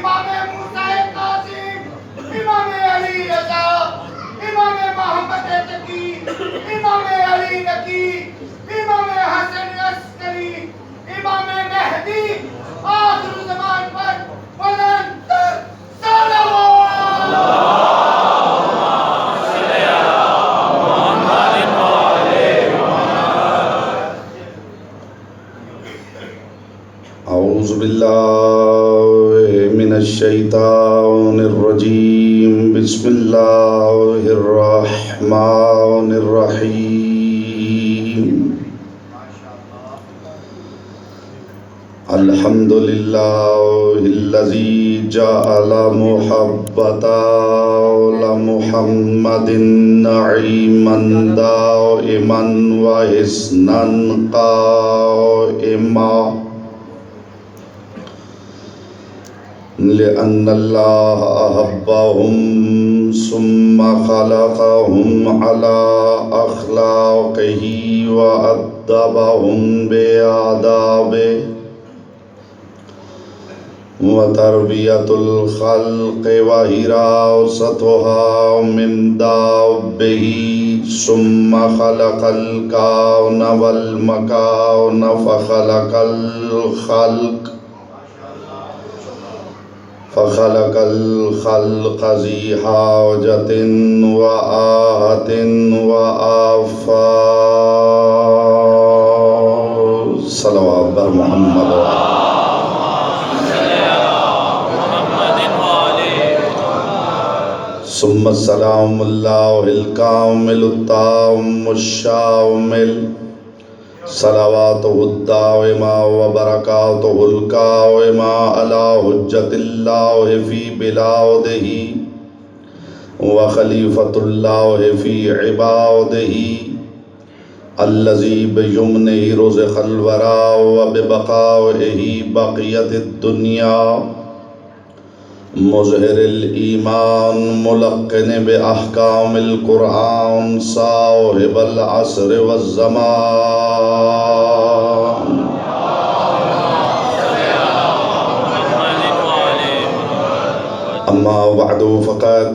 امام موسیٰ کاظم، امام علی رضا، امام محمد تقی، امام علی نقی، امام حسن عسکری، امام مہدی آخر زمان پر بلند تر صلوات۔ اعوذ باللہ من الشیطان الرجیم، بسم اللہ الرحمن الرحیم۔ الحمد للہ الذی جعل محبت محمد نعیما دائما وحسنا قائما، لأن اللہ أحبهم ثم خلقهم على أخلاقه وأدبهم بآدابه، وتربية الخلق وحراستها من دابه، ثم خلق الكون والمكان فخلق الخلق ذی حاجة وآہة وآفات، صلوات بر محمد ثم السلام اللہ الکامل التام الشامل، صلواتہ الدائمہ وبرکاتہ القائمہ علی حجت اللہ فی بلادہ وخلیفۃ اللہ فی عبادہ، الذی بیمنہ رزق الورا وببقائہ بقیت الدنیا، مظہر الایمان ملقن باحکام القرآن، صاحب العصر والزمان، اما بعد فقد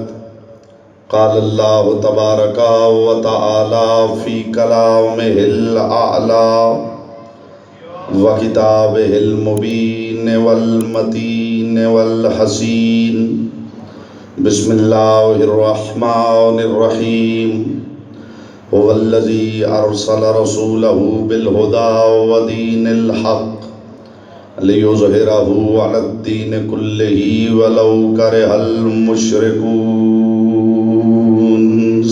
قال اللہ تبارک و تعالی فی کلامہ الاعلی وکتابہ المبین والمتین والحسین، بسم اللہ الرحمن الرحیم، هو الذی ارسل رسولہ بالہدی ودین الحق لیظہرہ علی الدین کلہ ولو کرہ المشرکون،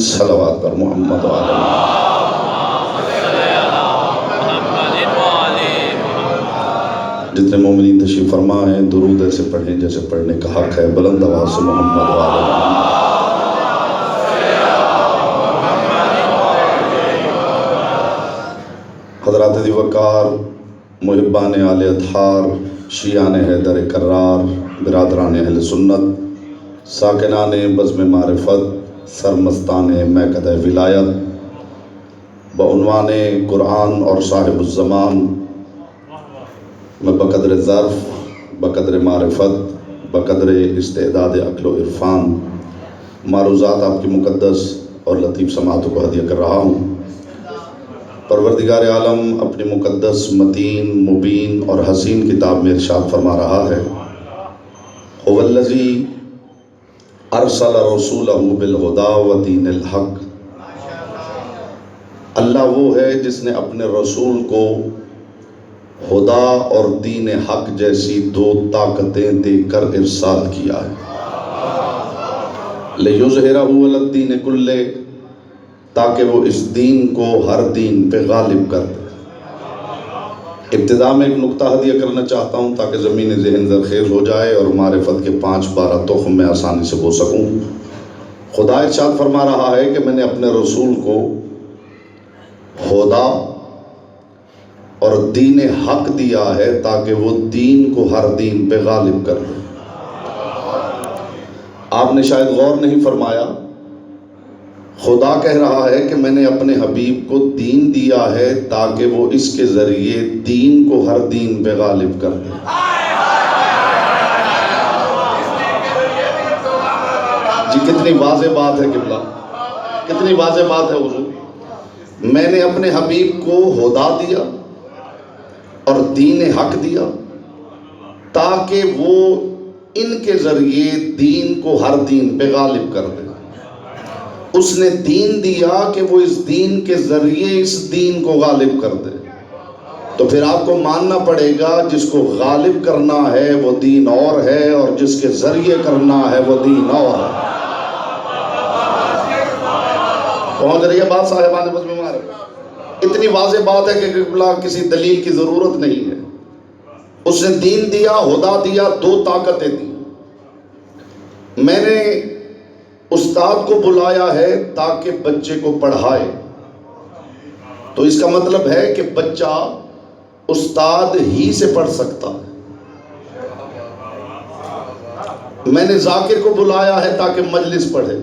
صلوات پر محمد وعلی جتنے مومنین تشریف فرما ہیں درود ایسے پڑھیں جیسے پڑھنے کا حق ہے، بلند آواز سے محمد وعلی حضرات دی وقار، محبان آل اطہار، شیعان حیدر کرار، برادران اہل سنت، ساکنان بزم معرفت، سرمستان میکدہ ولایت، بعنوان قرآن اور صاحب الزمان، میں بقدر ظرف، بقدر معرفت، بقدر استعداد عقل و عرفان معروضات آپ کی مقدس اور لطیف سماعتوں کو ہدیہ کر رہا ہوں۔ پروردگار عالم اپنی مقدس، متین، مبین اور حسین کتاب میں ارشاد فرما رہا ہے، هو الذی ارسل رسولہ بالہدی ودین الحق، اللہ وہ ہے جس نے اپنے رسول کو خدا اور دین حق جیسی دو طاقتیں دے کر ارسال کیا ہے، لیظہرہ علی الدین کلہ، تاکہ وہ اس دین کو ہر دین پہ غالب کر دے۔ ابتدا میں ایک نقطہ ہدیہ کرنا چاہتا ہوں تاکہ زمین ذہن زرخیز ہو جائے اور معرفت کے 5-12 تخم میں آسانی سے بو سکوں۔ خدا ارشاد فرما رہا ہے کہ میں نے اپنے رسول کو خدا اور دین حق دیا ہے تاکہ وہ دین کو ہر دین پہ غالب کر دے۔ آپ نے شاید غور نہیں فرمایا، خدا کہہ رہا ہے کہ میں نے اپنے حبیب کو دین دیا ہے تاکہ وہ اس کے ذریعے دین کو ہر دین پہ غالب کر دے۔ جی کتنی واضح بات ہے قبلہ، کتنی واضح بات ہے حضور. میں نے اپنے حبیب کو ہدا دیا اور دین حق دیا تاکہ وہ ان کے ذریعے دین کو ہر دین پہ غالب کر دے. اس نے دین دیا کہ وہ اس دین کے ذریعے اس دین کو غالب کر دے. تو پھر آپ کو ماننا پڑے گا جس کو غالب کرنا ہے وہ دین اور ہے، اور جس کے ذریعے کرنا ہے وہ دین اور ہے. پہنچ رہی ہے بات صاحبان بس میں مارے. اتنی واضح بات ہے کہ قبلہ کسی دلیل کی ضرورت نہیں ہے. اس نے دین دیا، ہدا دیا، دو طاقتیں دی. میں نے استاد کو بلایا ہے تاکہ بچے کو پڑھائے. تو اس کا مطلب ہے کہ بچہ استاد ہی سے پڑھ سکتا ہے. میں نے ذاکر کو بلایا ہے تاکہ مجلس پڑھے.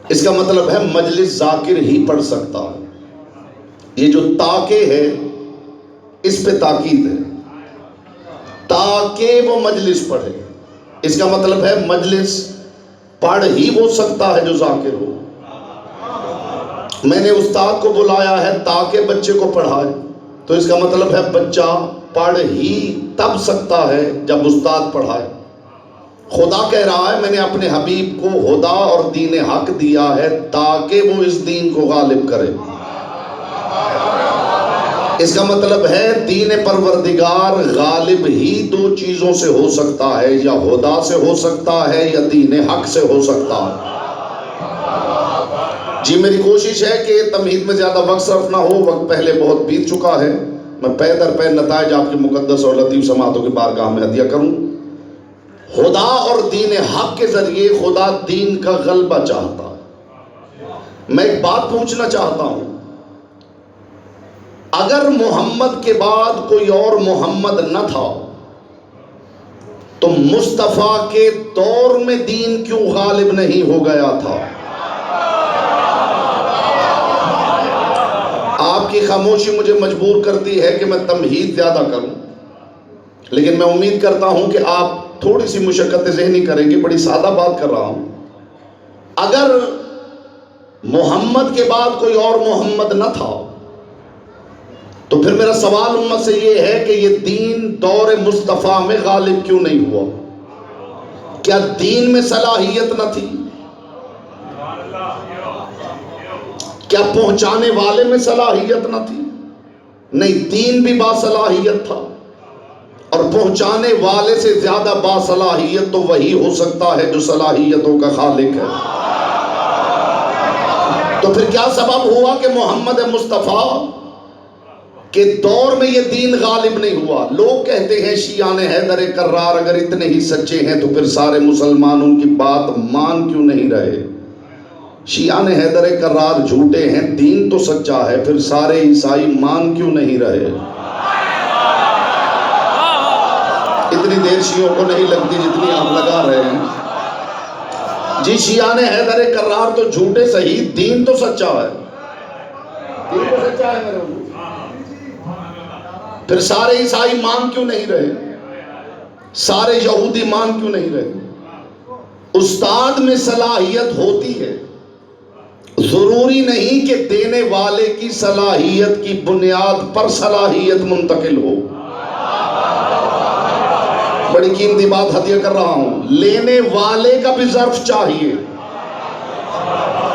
اس کا مطلب ہے مجلس ذاکر ہی پڑھ سکتا ہے. یہ جو تاکہ ہے اس پہ تاکید ہے، تاکہ وہ مجلس پڑھے. اس کا مطلب ہے مجلس پڑھ ہی وہ سکتا ہے جو ذاکر ہو. میں نے استاد کو بلایا ہے تاکہ بچے کو پڑھائے. تو اس کا مطلب ہے بچہ پڑھ ہی تب سکتا ہے جب استاد پڑھائے. خدا کہہ رہا ہے میں نے اپنے حبیب کو ہدا اور دین حق دیا ہے تاکہ وہ اس دین کو غالب کرے. اس کا مطلب ہے دین پروردگار غالب ہی دو چیزوں سے ہو سکتا ہے، یا ہدا سے ہو سکتا ہے یا دین حق سے ہو سکتا ہے. جی میری کوشش ہے کہ تمہید میں زیادہ وقت صرف نہ ہو، وقت پہلے بہت بیت چکا ہے. میں پے در پے نتائج آپ کی مقدس اور لطیف سماعتوں کی بارگاہ میں ہدیہ کروں. خدا اور دین حق کے ذریعے خدا دین کا غلبہ چاہتا ہے. میں ایک بات پوچھنا چاہتا ہوں، اگر محمد کے بعد کوئی اور محمد نہ تھا تو مصطفیٰ کے دور میں دین کیوں غالب نہیں ہو گیا تھا؟ آپ کی خاموشی مجھے مجبور کرتی ہے کہ میں تمہید زیادہ کروں، لیکن میں امید کرتا ہوں کہ آپ تھوڑی سی مشقت ذہنی کریں گے. بڑی سادہ بات کر رہا ہوں. اگر محمد کے بعد کوئی اور محمد نہ تھا تو پھر میرا سوال امت سے یہ ہے کہ یہ دین دور مصطفیٰ میں غالب کیوں نہیں ہوا؟ کیا دین میں صلاحیت نہ تھی؟ کیا پہنچانے والے میں صلاحیت نہ تھی؟ نہیں، دین بھی باصلاحیت تھا، اور پہنچانے والے سے زیادہ باصلاحیت تو وہی ہو سکتا ہے جو صلاحیتوں کا خالق ہے. تو پھر کیا سبب ہوا کہ محمد مصطفیٰ کے دور میں یہ دین غالب نہیں ہوا؟ لوگ کہتے ہیں شیعان حیدر کرار اگر اتنے ہی سچے ہیں تو پھر سارے مسلمان ان کی بات مان کیوں نہیں رہے؟ شیعان حیدر کرار جھوٹے ہیں، دین تو سچا ہے، پھر سارے عیسائی مان کیوں نہیں رہے؟ اتنی دیر شیعوں کو نہیں لگتی جتنی آپ لگا رہے ہیں. جی شیعان حیدر کرار تو جھوٹے صحیح، دین تو سچا ہے. دین تو سچا ہے میرے حضور. پھر سارے عیسائی مان کیوں نہیں رہے؟ سارے یہودی مان کیوں نہیں رہے؟ استاد میں صلاحیت ہوتی ہے، ضروری نہیں کہ دینے والے کی صلاحیت کی بنیاد پر صلاحیت منتقل ہو. بڑی قیمتی بات ہدیہ کر رہا ہوں. لینے والے کا بھی ظرف چاہیے.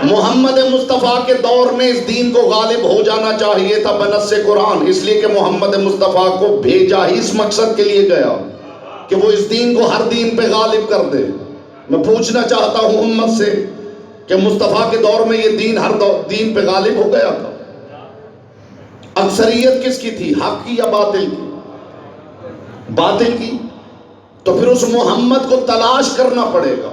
محمد مصطفیٰ کے دور میں اس دین کو غالب ہو جانا چاہیے تھا بنص قرآن، اس لیے کہ محمد مصطفیٰ کو بھیجا ہی اس مقصد کے لیے گیا کہ وہ اس دین کو ہر دین پہ غالب کر دے. میں پوچھنا چاہتا ہوں امت سے کہ مصطفیٰ کے دور میں یہ دین ہر دین پہ غالب ہو گیا تھا؟ اکثریت کس کی تھی، حق کی یا باطل کی؟ باطل کی. تو پھر اس محمد کو تلاش کرنا پڑے گا.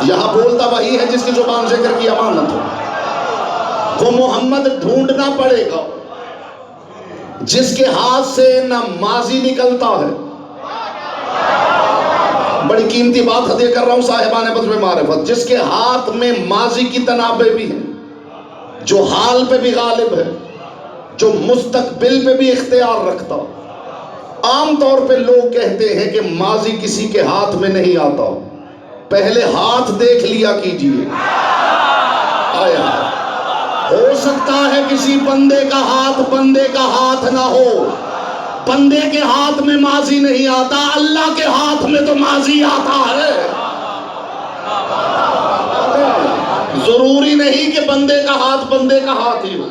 یہاں بولتا وہی ہے جس کی زبان ذکر کی امانت ہو. وہ محمد ڈھونڈنا پڑے گا جس کے ہاتھ سے نہ ماضی نکلتا ہے. بڑی قیمتی بات ہدیہ کر رہا ہوں صاحبان بزم معرفت. جس کے ہاتھ میں ماضی کی تنابیں بھی ہیں، جو حال پہ بھی غالب ہے، جو مستقبل پہ بھی اختیار رکھتا. عام طور پہ لوگ کہتے ہیں کہ ماضی کسی کے ہاتھ میں نہیں آتا، پہلے ہاتھ دیکھ لیا کیجئے۔ آیا ہو سکتا ہے کسی بندے کا ہاتھ نہ ہو، بندے کے ہاتھ میں ماضی نہیں آتا، اللہ کے ہاتھ میں تو ماضی آتا ہے۔ ضروری نہیں کہ بندے کا ہاتھ ہی ہو،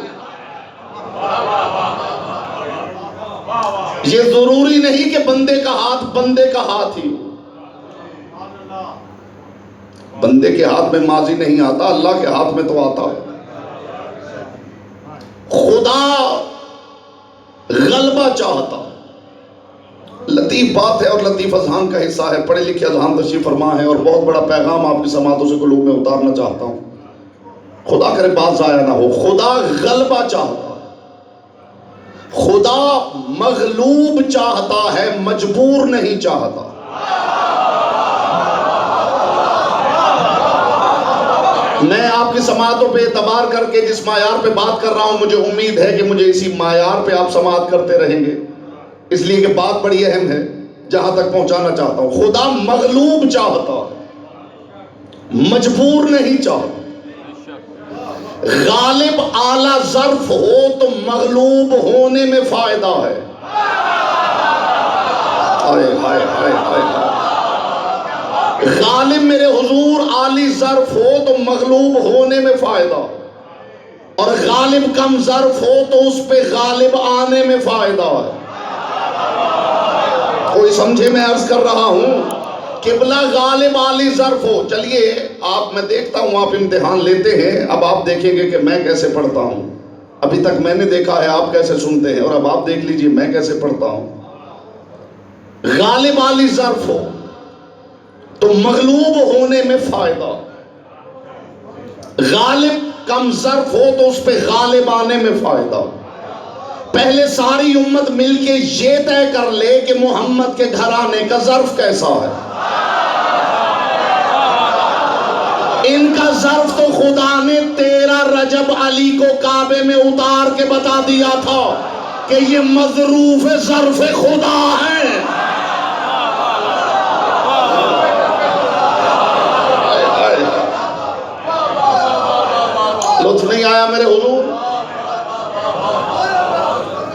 یہ ضروری نہیں کہ بندے کا ہاتھ ہی ہو۔ بندے کے ہاتھ میں ماضی نہیں آتا، اللہ کے ہاتھ میں تو آتا ہے۔ خدا غلبہ چاہتا، لطیف بات ہے اور لطیف اذہان کا حصہ ہے، پڑھے لکھے اذہان تشریف فرما ہے، اور بہت بڑا پیغام آپ کی سماعتوں سے قلوب میں اتارنا چاہتا ہوں، خدا کرے بات ضائع نہ ہو۔ خدا غلبہ چاہتا، خدا مغلوب چاہتا ہے، مجبور نہیں چاہتا۔ میں آپ کی سماعتوں پہ اعتبار کر کے جس معیار پہ بات کر رہا ہوں، مجھے امید ہے کہ مجھے اسی معیار پہ آپ سماعت کرتے رہیں گے، اس لیے کہ بات بڑی اہم ہے، جہاں تک پہنچانا چاہتا ہوں۔ خدا مغلوب چاہتا، مجبور نہیں چاہتا۔ غالب اعلی ظرف ہو تو مغلوب ہونے میں فائدہ ہے۔ ہائے ہائے ہائے ہائے، غالب میرے حضور عالی ظرف ہو تو مغلوب ہونے میں فائدہ، اور غالب کم ظرف ہو تو اس پہ غالب آنے میں فائدہ ہے۔ کوئی سمجھے میں عرض کر رہا ہوں؟ قبلہ غالب عالی ظرف ہو۔ چلیے آپ، میں دیکھتا ہوں آپ امتحان لیتے ہیں، اب آپ دیکھیں گے کہ میں کیسے پڑھتا ہوں۔ ابھی تک میں نے دیکھا ہے آپ کیسے سنتے ہیں، اور اب آپ دیکھ لیجئے میں کیسے پڑھتا ہوں۔ غالب عالی ظرف ہو تو مغلوب ہونے میں فائدہ، غالب کم ظرف ہو تو اس پہ غالب آنے میں فائدہ۔ پہلے ساری امت مل کے یہ طے کر لے کہ محمد کے گھرانے کا ظرف کیسا ہے۔ ان کا ظرف تو خدا نے 13 رجب علی کو کعبے میں اتار کے بتا دیا تھا کہ یہ مظروف ظرف خدا ہے۔ لطف نہیں آیا میرے حضور؟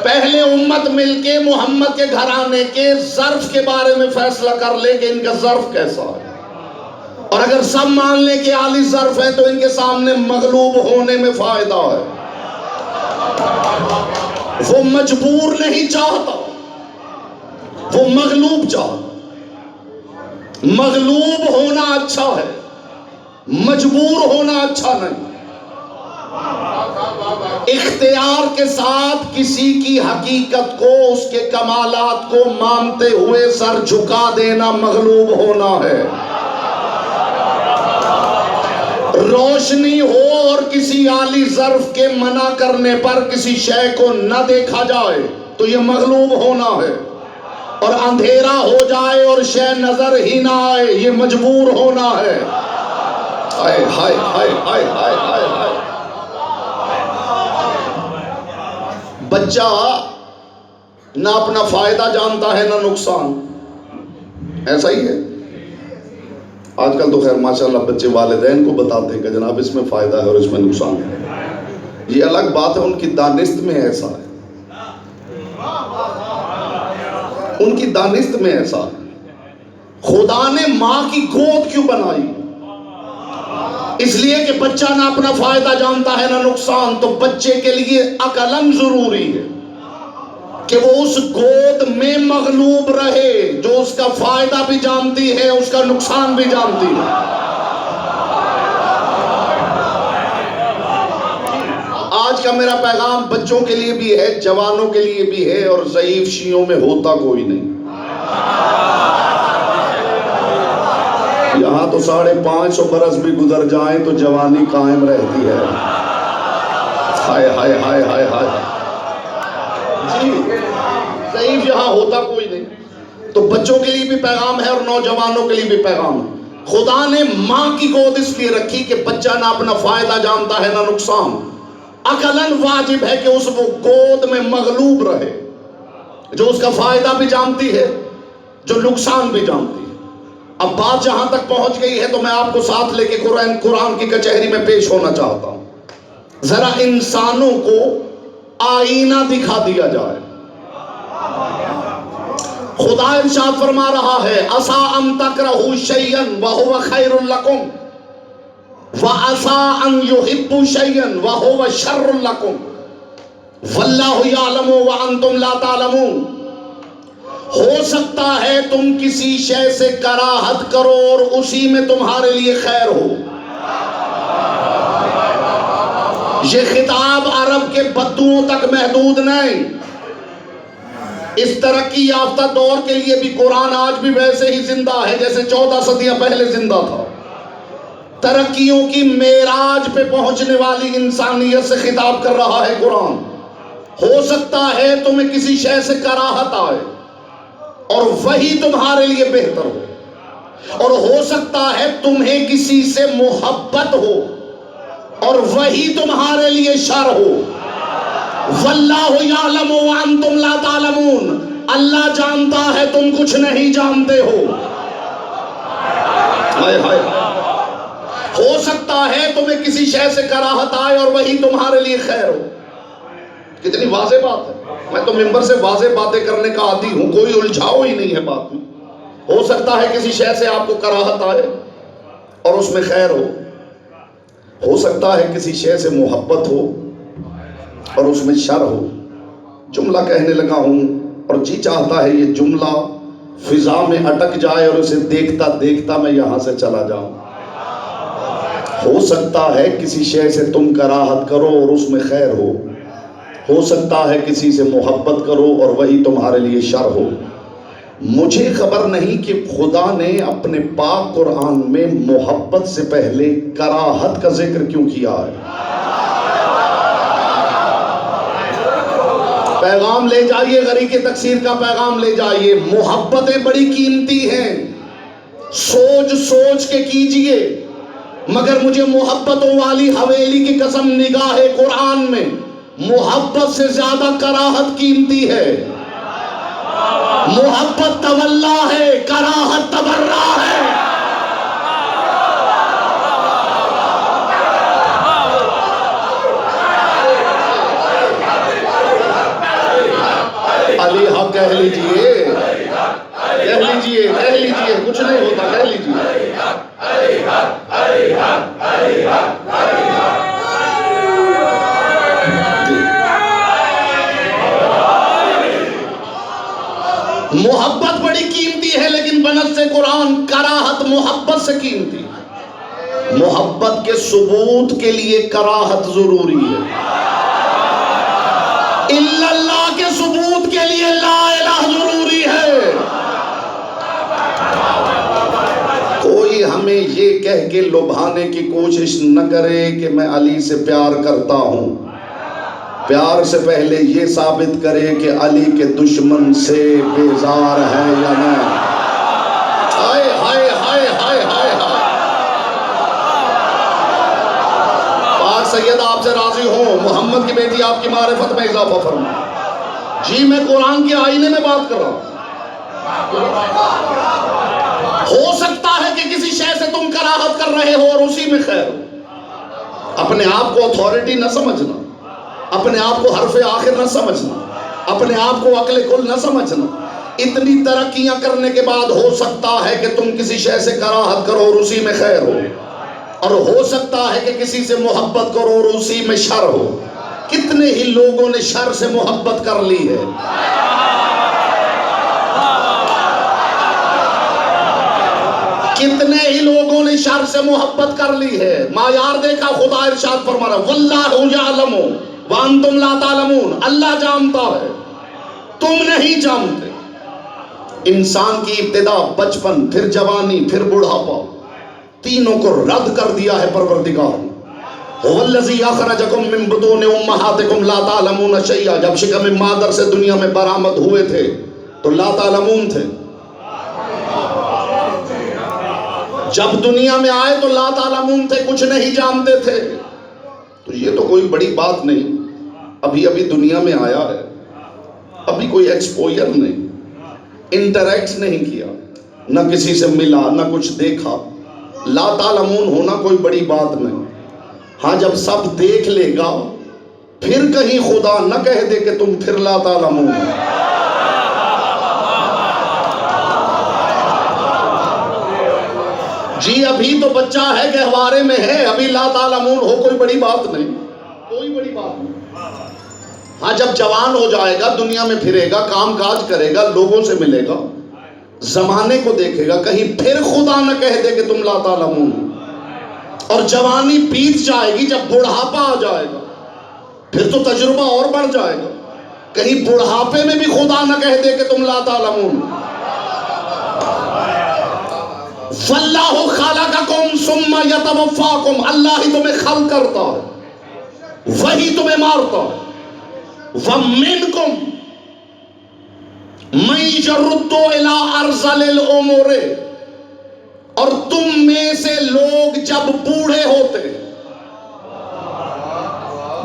پہلے امت مل کے محمد کے گھرانے کے ظرف کے بارے میں فیصلہ کر لے کہ ان کا ظرف کیسا ہے، اور اگر سب مان لیں کہ عالی ظرف ہے تو ان کے سامنے مغلوب ہونے میں فائدہ ہے۔ وہ مجبور نہیں چاہتا، وہ مغلوب چاہتا۔ مغلوب ہونا اچھا ہے، مجبور ہونا اچھا نہیں۔ اختیار کے ساتھ کسی کی حقیقت کو، اس کے کمالات کو مانتے ہوئے سر جھکا دینا مغلوب ہونا ہے۔ روشنی ہو اور کسی عالی ظرف کے منع کرنے پر کسی شے کو نہ دیکھا جائے تو یہ مغلوب ہونا ہے، اور اندھیرا ہو جائے اور شے نظر ہی نہ آئے یہ مجبور ہونا ہے۔ ہائے ہائے ہائے ہائے ہائے ہائے ہائے۔ بچہ نہ اپنا فائدہ جانتا ہے نہ نقصان، ایسا ہی ہے۔ آج کل تو خیر ماشاءاللہ بچے والدین کو بتاتے ہیں کہ جناب اس میں فائدہ ہے اور اس میں نقصان ہے، یہ الگ بات ہے، ان کی دانست میں ایسا ہے، ان کی دانست میں ایسا ہے۔ خدا نے ماں کی گود کیوں بنائی؟ اس لیے کہ بچہ نہ اپنا فائدہ جانتا ہے نہ نقصان، تو بچے کے لیے عقلاً ضروری ہے کہ وہ اس گود میں مغلوب رہے جو اس کا فائدہ بھی جانتی ہے، اس کا نقصان بھی جانتی ہے۔ آج کا میرا پیغام بچوں کے لیے بھی ہے، جوانوں کے لیے بھی ہے، اور ضعیف شیعوں میں ہوتا کوئی نہیں۔ یہاں تو 550 برس بھی گزر جائیں تو جوانی قائم رہتی ہے۔ ہائے ہائے ہائے ہائے ہائے، جی ضعیف یہاں ہوتا کوئی نہیں۔ تو بچوں کے لیے بھی پیغام ہے اور نوجوانوں کے لیے بھی پیغام ہے۔ خدا نے ماں کی گود اس لیے رکھی کہ بچہ نہ اپنا فائدہ جانتا ہے نہ نقصان، عقلاً واجب ہے کہ اس وہ گود میں مغلوب رہے۔ جو اس کا فائدہ بھی جانتی ہے، جو نقصان بھی جانتی ہے۔ اب بات جہاں تک پہنچ گئی ہے تو میں آپ کو ساتھ لے کے قرآن کی کچہری میں پیش ہونا چاہتا ہوں۔ ذرا انسانوں کو آئینہ دکھا دیا جائے۔ خدا ارشاد فرما رہا ہے عسیٰ ان تکرہوا شیئا وہو خیر لکم وعسیٰ ان یحبوا شیئا وہو شر لکم واللہ یعلم وانتم لا تعلمون۔ ہو سکتا ہے تم کسی شے سے کراہت کرو اور اسی میں تمہارے لیے خیر ہو۔ یہ خطاب عرب کے بدوؤں تک محدود نہیں، اس ترقی یافتہ دور کے لیے بھی قرآن آج بھی ویسے ہی زندہ ہے جیسے 14 صدیاں پہلے زندہ تھا۔ ترقیوں کی معراج پہ پہنچنے والی انسانیت سے خطاب کر رہا ہے قرآن۔ ہو سکتا ہے تمہیں کسی شے سے کراہت آئے اور وہی تمہارے لیے بہتر ہو، اور ہو سکتا ہے تمہیں کسی سے محبت ہو اور وہی تمہارے لیے شر ہو۔ واللہ یعلم وانتم لا تعلمون، اللہ جانتا ہے تم کچھ نہیں جانتے ہو۔ ہائے ہائے، ہو سکتا ہے تمہیں کسی شے سے کراہت آئے اور وہی تمہارے لیے خیر ہو۔ کتنی واضح بات ہے، میں تو ممبر سے واضح باتیں کرنے کا عادی ہوں، کوئی الجھاؤ ہی نہیں ہے بات میں۔ ہو سکتا ہے کسی شے سے آپ کو کراہت آئے اور اس میں خیر ہو سکتا ہے کسی شے سے محبت ہو اور اس میں شر ہو۔ جملہ کہنے لگا ہوں اور جی چاہتا ہے یہ جملہ فضا میں اٹک جائے اور اسے دیکھتا دیکھتا میں یہاں سے چلا جاؤں۔ ہو سکتا ہے کسی شے سے تم کراہت کرو اور اس میں خیر ہو سکتا ہے کسی سے محبت کرو اور وہی تمہارے لیے شر ہو۔ مجھے خبر نہیں کہ خدا نے اپنے پاک قرآن میں محبت سے پہلے کراہت کا ذکر کیوں کیا ہے۔ پیغام لے جائیے، غری کے تکثیر کا پیغام لے جائیے۔ محبتیں بڑی قیمتی ہیں، سوچ سوچ کے کیجئے، مگر مجھے محبتوں والی حویلی کی قسم نگاہ قرآن میں محبت سے زیادہ کراہت قیمتی ہے۔ محبت تولا ہے، کراہت تبرہ ہے۔ علی حق کہہ لیجئے، کہہ لیجئے، کہہ لیجئے، کچھ نہیں ہوتا، کہہ لیجئے۔ محبت بڑی قیمتی ہے لیکن بنص قرآن کراہت محبت سے قیمتی ہے۔ محبت کے ثبوت کے لیے کراہت ضروری ہے، الا اللہ کے ثبوت کے لیے لا الہ ضروری ہے۔ کوئی ہمیں یہ کہہ کے لبھانے کی کوشش نہ کرے کہ میں علی سے پیار کرتا ہوں، پیار سے پہلے یہ ثابت کرے کہ علی کے دشمن سے بیزار ہے یا نہیں۔ ہائے ہائے ہائے ہائے ہائے ہائے۔ پاک سید آپ سے راضی ہوں، محمد کی بیٹی آپ کی معرفت میں اضافہ فرمائے۔ جی میں قرآن کے آئینے میں بات کر رہا ہوں۔ ہو سکتا ہے کہ کسی شے سے تم کراہت کر رہے ہو اور اسی میں خیر ہو۔ اپنے آپ کو اتھارٹی نہ سمجھنا، اپنے آپ کو حرف آخر نہ سمجھنا، اپنے آپ کو عقل کل نہ سمجھنا۔ اتنی ترقیاں کرنے کے بعد ہو سکتا ہے کہ تم کسی شے سے کراہت کرو اور اسی میں خیر ہو، اور ہو سکتا ہے کہ کسی سے محبت کرو اور اسی میں شر ہو۔ کتنے ہی لوگوں نے شر سے محبت کر لی ہے۔ کتنے ہی لوگوں نے شر سے محبت کر لی ہے۔ معیار دیکھا، خدا ارشاد فرما رہا ہے واللہ یعلم وانتم لا تعلمون، اللہ جانتا ہے تم نہیں جانتے۔ انسان کی ابتدا بچپن، پھر جوانی، پھر بڑھاپا، تینوں کو رد کر دیا ہے پروردگار نے۔ هو الذی اخرجکم من بطون امہاتکم لا تعلمون شیئا، جب شکم مادر سے دنیا میں برآمد ہوئے تھے تو لا تعلمون تھے، جب دنیا میں آئے تو لا تعلمون تھے، کچھ نہیں جانتے تھے۔ تو یہ تو کوئی بڑی بات نہیں، ابھی ابھی دنیا میں آیا ہے، ابھی کوئی ایکسپوئر نہیں، انٹریکٹ نہیں کیا، نہ کسی سے ملا، نہ کچھ دیکھا. لا تعلمون ہونا کوئی بڑی بات نہیں. ہاں جب سب دیکھ لے گا پھر کہیں خدا نہ کہہ دے کہ تم پھر لا تعلمون. جی ابھی تو بچہ ہے، گہوارے میں ہے، ابھی لا تعلمون ہو کوئی بڑی بات نہیں، کوئی بڑی بات نہیں. ہاں جب جوان ہو جائے گا، دنیا میں پھرے گا، کام کاج کرے گا، لوگوں سے ملے گا، زمانے کو دیکھے گا، کہیں پھر خدا نہ کہہ دے کہ تم لا تعلمون. اور جوانی بیت جائے گی، جب بڑھاپا آ جائے گا پھر تو تجربہ اور بڑھ جائے گا، کہیں بڑھاپے میں بھی خدا نہ کہہ دے کہ تم لا تعلمون. واللہ خلقکم ثم یتوفاکم، اللہ ہی تمہیں خلق کرتا ہے، وہی تمہیں مارتا ہے. وَمِنْكُمْ مَنْ يَرُدُّ إِلَىٰ أَرْذَلِ الْأُمُورِ، اور تم میں سے لوگ جب بوڑھے ہوتے.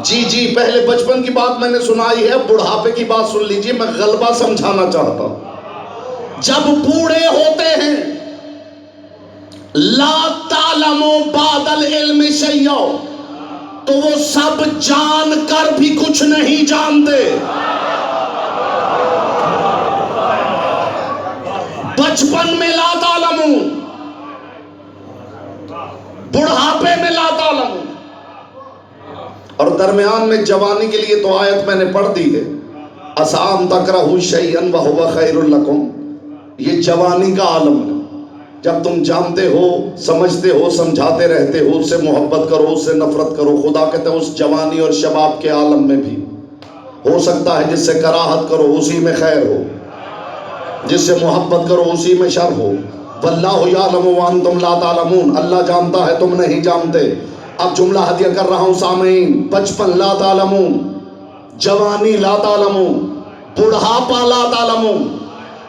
جی پہلے بچپن کی بات میں نے سنائی ہے، بڑھاپے کی بات سن لیجئے، میں غلبہ سمجھانا چاہتا ہوں. جب بوڑھے ہوتے ہیں، لا تعلموا بعد العلم شیئا، تو وہ سب جان کر بھی کچھ نہیں جانتے. بچپن میں لا تعلمون، بڑھاپے میں لا تعلمون، اور درمیان میں جوانی کے لیے تو آیت میں نے پڑھ دی ہے، عسیٰ ان تکرہوا شیئا وہو خیر لکم. یہ جوانی کا عالم ہے، جب تم جانتے ہو، سمجھتے ہو، سمجھاتے رہتے ہو، اس سے محبت کرو، اس سے نفرت کرو. خدا کہتے ہیں اس جوانی اور شباب کے عالم میں بھی ہو سکتا ہے جس سے کراہت کرو اسی میں خیر ہو، جس سے محبت کرو اسی میں شر ہو. واللہ یعلم وانتم لا تعلمون، اللہ جانتا ہے تم نہیں جانتے. اب جملہ ہدیہ کر رہا ہوں سامعین، بچپن لا تعلمون، جوانی لا تعلمون، بڑھاپا لا تعلمون.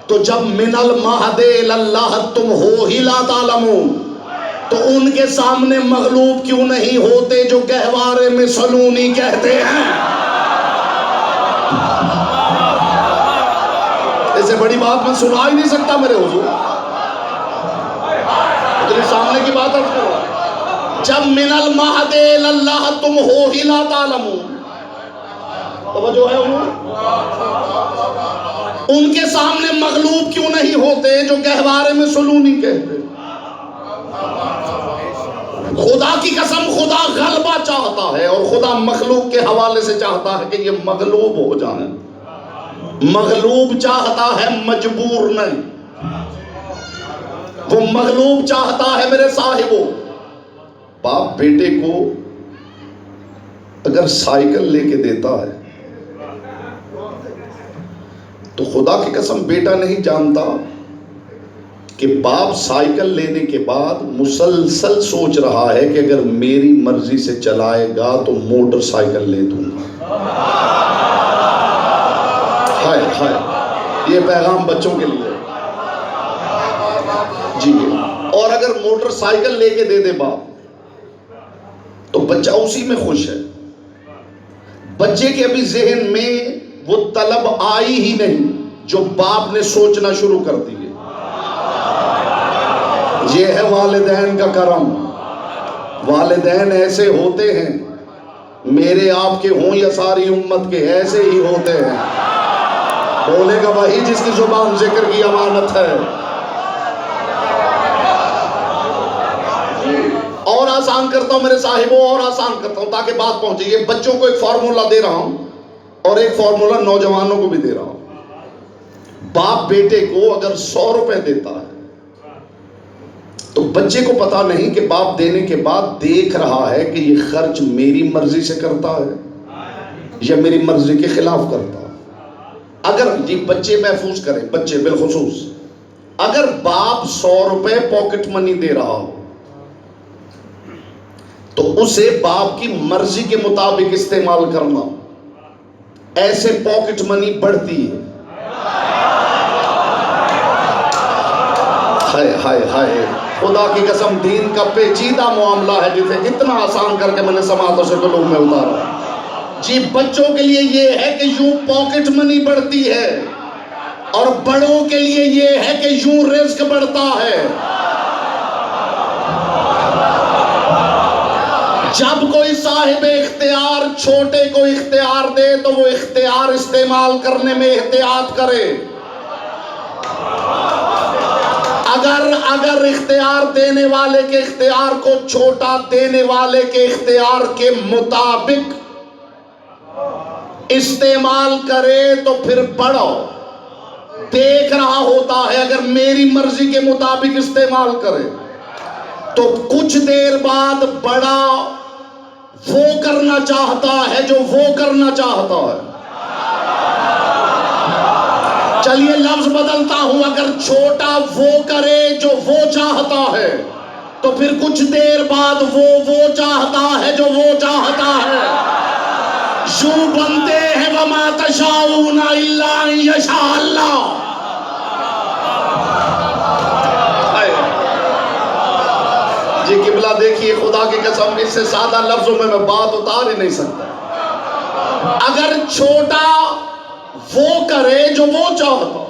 تو جب من المہد الی اللحد تم ہو ہی لا تعلمون، تو ان کے سامنے مغلوب کیوں نہیں ہوتے جو گہوارے میں سلونی کہتے ہیں؟ اس سے بڑی بات میں سنا ہی نہیں سکتا میرے حضور، اتنی سامنے کی بات عرض کرو. جب من المہد الی اللحد تم ہو ہی لا تعلمون، توجہ ہے حضور، ان کے سامنے مغلوب کیوں نہیں ہوتے جو گہوارے میں سلونی کہتے. خدا کی قسم خدا غلبہ چاہتا ہے، اور خدا مخلوق کے حوالے سے چاہتا ہے کہ یہ مغلوب ہو جائیں. مغلوب چاہتا ہے، مجبور نہیں. وہ مغلوب چاہتا ہے میرے صاحبوں. باپ بیٹے کو اگر سائیکل لے کے دیتا ہے تو خدا کی قسم بیٹا نہیں جانتا کہ باپ سائیکل لینے کے بعد مسلسل سوچ رہا ہے کہ اگر میری مرضی سے چلائے گا تو موٹر سائیکل لے دوں گا. ہائے ہائے، یہ پیغام بچوں کے لیے جی. اور اگر موٹر سائیکل لے کے دے دے باپ تو بچہ اسی میں خوش ہے. بچے کے ابھی ذہن میں وہ طلب آئی ہی نہیں جو باپ نے سوچنا شروع کر دی ہے. یہ ہے والدین کا کرم. والدین ایسے ہوتے ہیں، میرے آپ کے ہوں یا ساری امت کے، ایسے ہی ہوتے ہیں. بولے گا وہی جس کی زبان ذکر کی امانت ہے. اور آسان کرتا ہوں میرے صاحبوں، اور آسان کرتا ہوں تاکہ بات پہنچے. یہ بچوں کو ایک فارمولا دے رہا ہوں اور ایک فارمولا نوجوانوں کو بھی دے رہا ہوں. باپ بیٹے کو اگر 100 روپے دیتا ہے تو بچے کو پتا نہیں کہ باپ دینے کے بعد دیکھ رہا ہے کہ یہ خرچ میری مرضی سے کرتا ہے یا میری مرضی کے خلاف کرتا ہے. اگر یہ بچے محفوظ کریں، بچے بالخصوص، اگر باپ 100 روپے پاکٹ منی دے رہا ہو تو اسے باپ کی مرضی کے مطابق استعمال کرنا. ایسے پاکٹ منی بڑھتی ہے. ہائے ہائے ہائے، خدا کی قسم دین کا پیچیدہ معاملہ ہے جسے اتنا آسان کر کے میں نے سماعتوں سے قلوب میں اتارا. جی بچوں کے لیے یہ ہے کہ یوں پاکٹ منی بڑھتی ہے، اور بڑوں کے لیے یہ ہے کہ یوں رزق بڑھتا ہے۔ جب کوئی صاحب اختیار چھوٹے کو اختیار دے تو وہ اختیار استعمال کرنے میں احتیاط کرے۔ اگر اختیار دینے والے کے اختیار کو چھوٹا دینے والے کے اختیار کے مطابق استعمال کرے تو پھر بڑا دیکھ رہا ہوتا ہے، اگر میری مرضی کے مطابق استعمال کرے تو کچھ دیر بعد بڑا وہ کرنا چاہتا ہے جو وہ کرنا چاہتا ہے۔ چلیے لفظ بدلتا ہوں، اگر چھوٹا وہ کرے جو وہ چاہتا ہے تو پھر کچھ دیر بعد وہ چاہتا ہے جو وہ چاہتا ہے۔ یوں بنتے ہیں وَمَا تَشَاءُونَ إِلَّا أَن يَشَاءَ اللَّهُ۔ جی قبلہ دیکھیے، خدا کی قسم اس سے سادہ لفظوں میں بات اتار ہی نہیں سکتا۔ اگر چھوٹا وہ کرے جو وہ چاہتا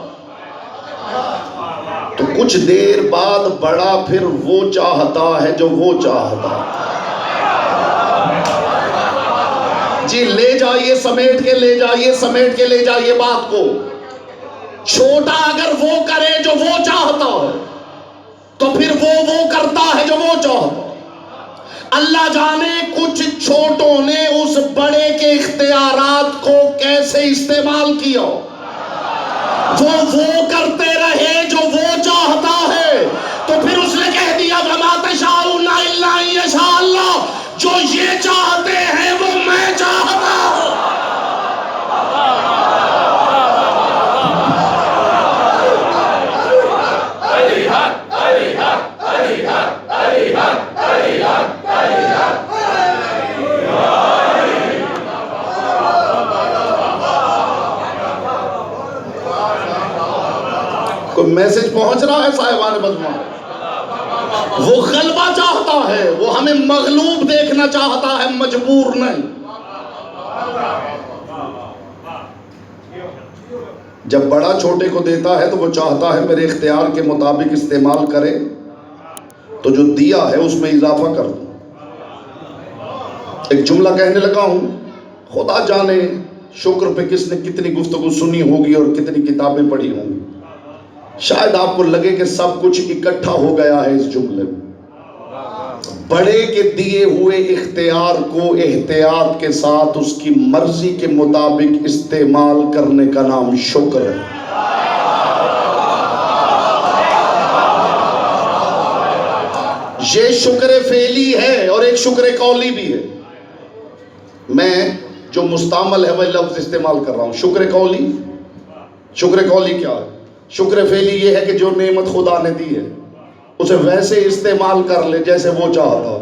تو کچھ دیر بعد بڑا پھر وہ چاہتا ہے جو وہ چاہتا۔ جی لے جائیے، سمیٹ کے لے جائیے بات کو۔ چھوٹا اگر وہ کرے جو وہ چاہتا ہے تو پھر وہ کرتا ہے جو وہ چاہتا۔ اللہ جانے کچھ چھوٹوں نے اس بڑے کے اختیارات کو کیسے استعمال کیا۔ وہ کرتے رہے جو وہ چاہتا ہے، تو پھر اس نے کہہ دیا وَمَا تَشَاءُونَ إِلَّا أَن يَشَاءَ اللَّهُ، جو یہ چاہتے ہیں وہ میں چاہتا ہوں۔ کوئی میسج پہنچ رہا ہے صاحبان مجمع؟ وہ غلبہ چاہتا ہے، وہ ہمیں مغلوب دیکھنا چاہتا ہے، مجبور نہیں۔ جب بڑا چھوٹے کو دیتا ہے تو وہ چاہتا ہے میرے اختیار کے مطابق استعمال کرے، تو جو دیا ہے اس میں اضافہ کر دوں۔ ایک جملہ کہنے لگا ہوں، خدا جانے شکر پہ کس نے کتنی گفتگو سنی ہوگی اور کتنی کتابیں پڑھی ہوں گی، شاید آپ کو لگے کہ سب کچھ اکٹھا ہو گیا ہے اس جملے میں۔ بڑے کے دیے ہوئے اختیار کو احتیاط کے ساتھ اس کی مرضی کے مطابق استعمال کرنے کا نام شکر ہے۔ یہ شکر فعلی ہے اور ایک شکر قولی بھی ہے۔ میں جو مستعمل ہے وہ لفظ استعمال کر رہا ہوں، شکر قولی۔ شکر قولی کیا ہے؟ شکر فعلی یہ ہے کہ جو نعمت خدا نے دی ہے اسے ویسے استعمال کر لے جیسے وہ چاہتا ہو۔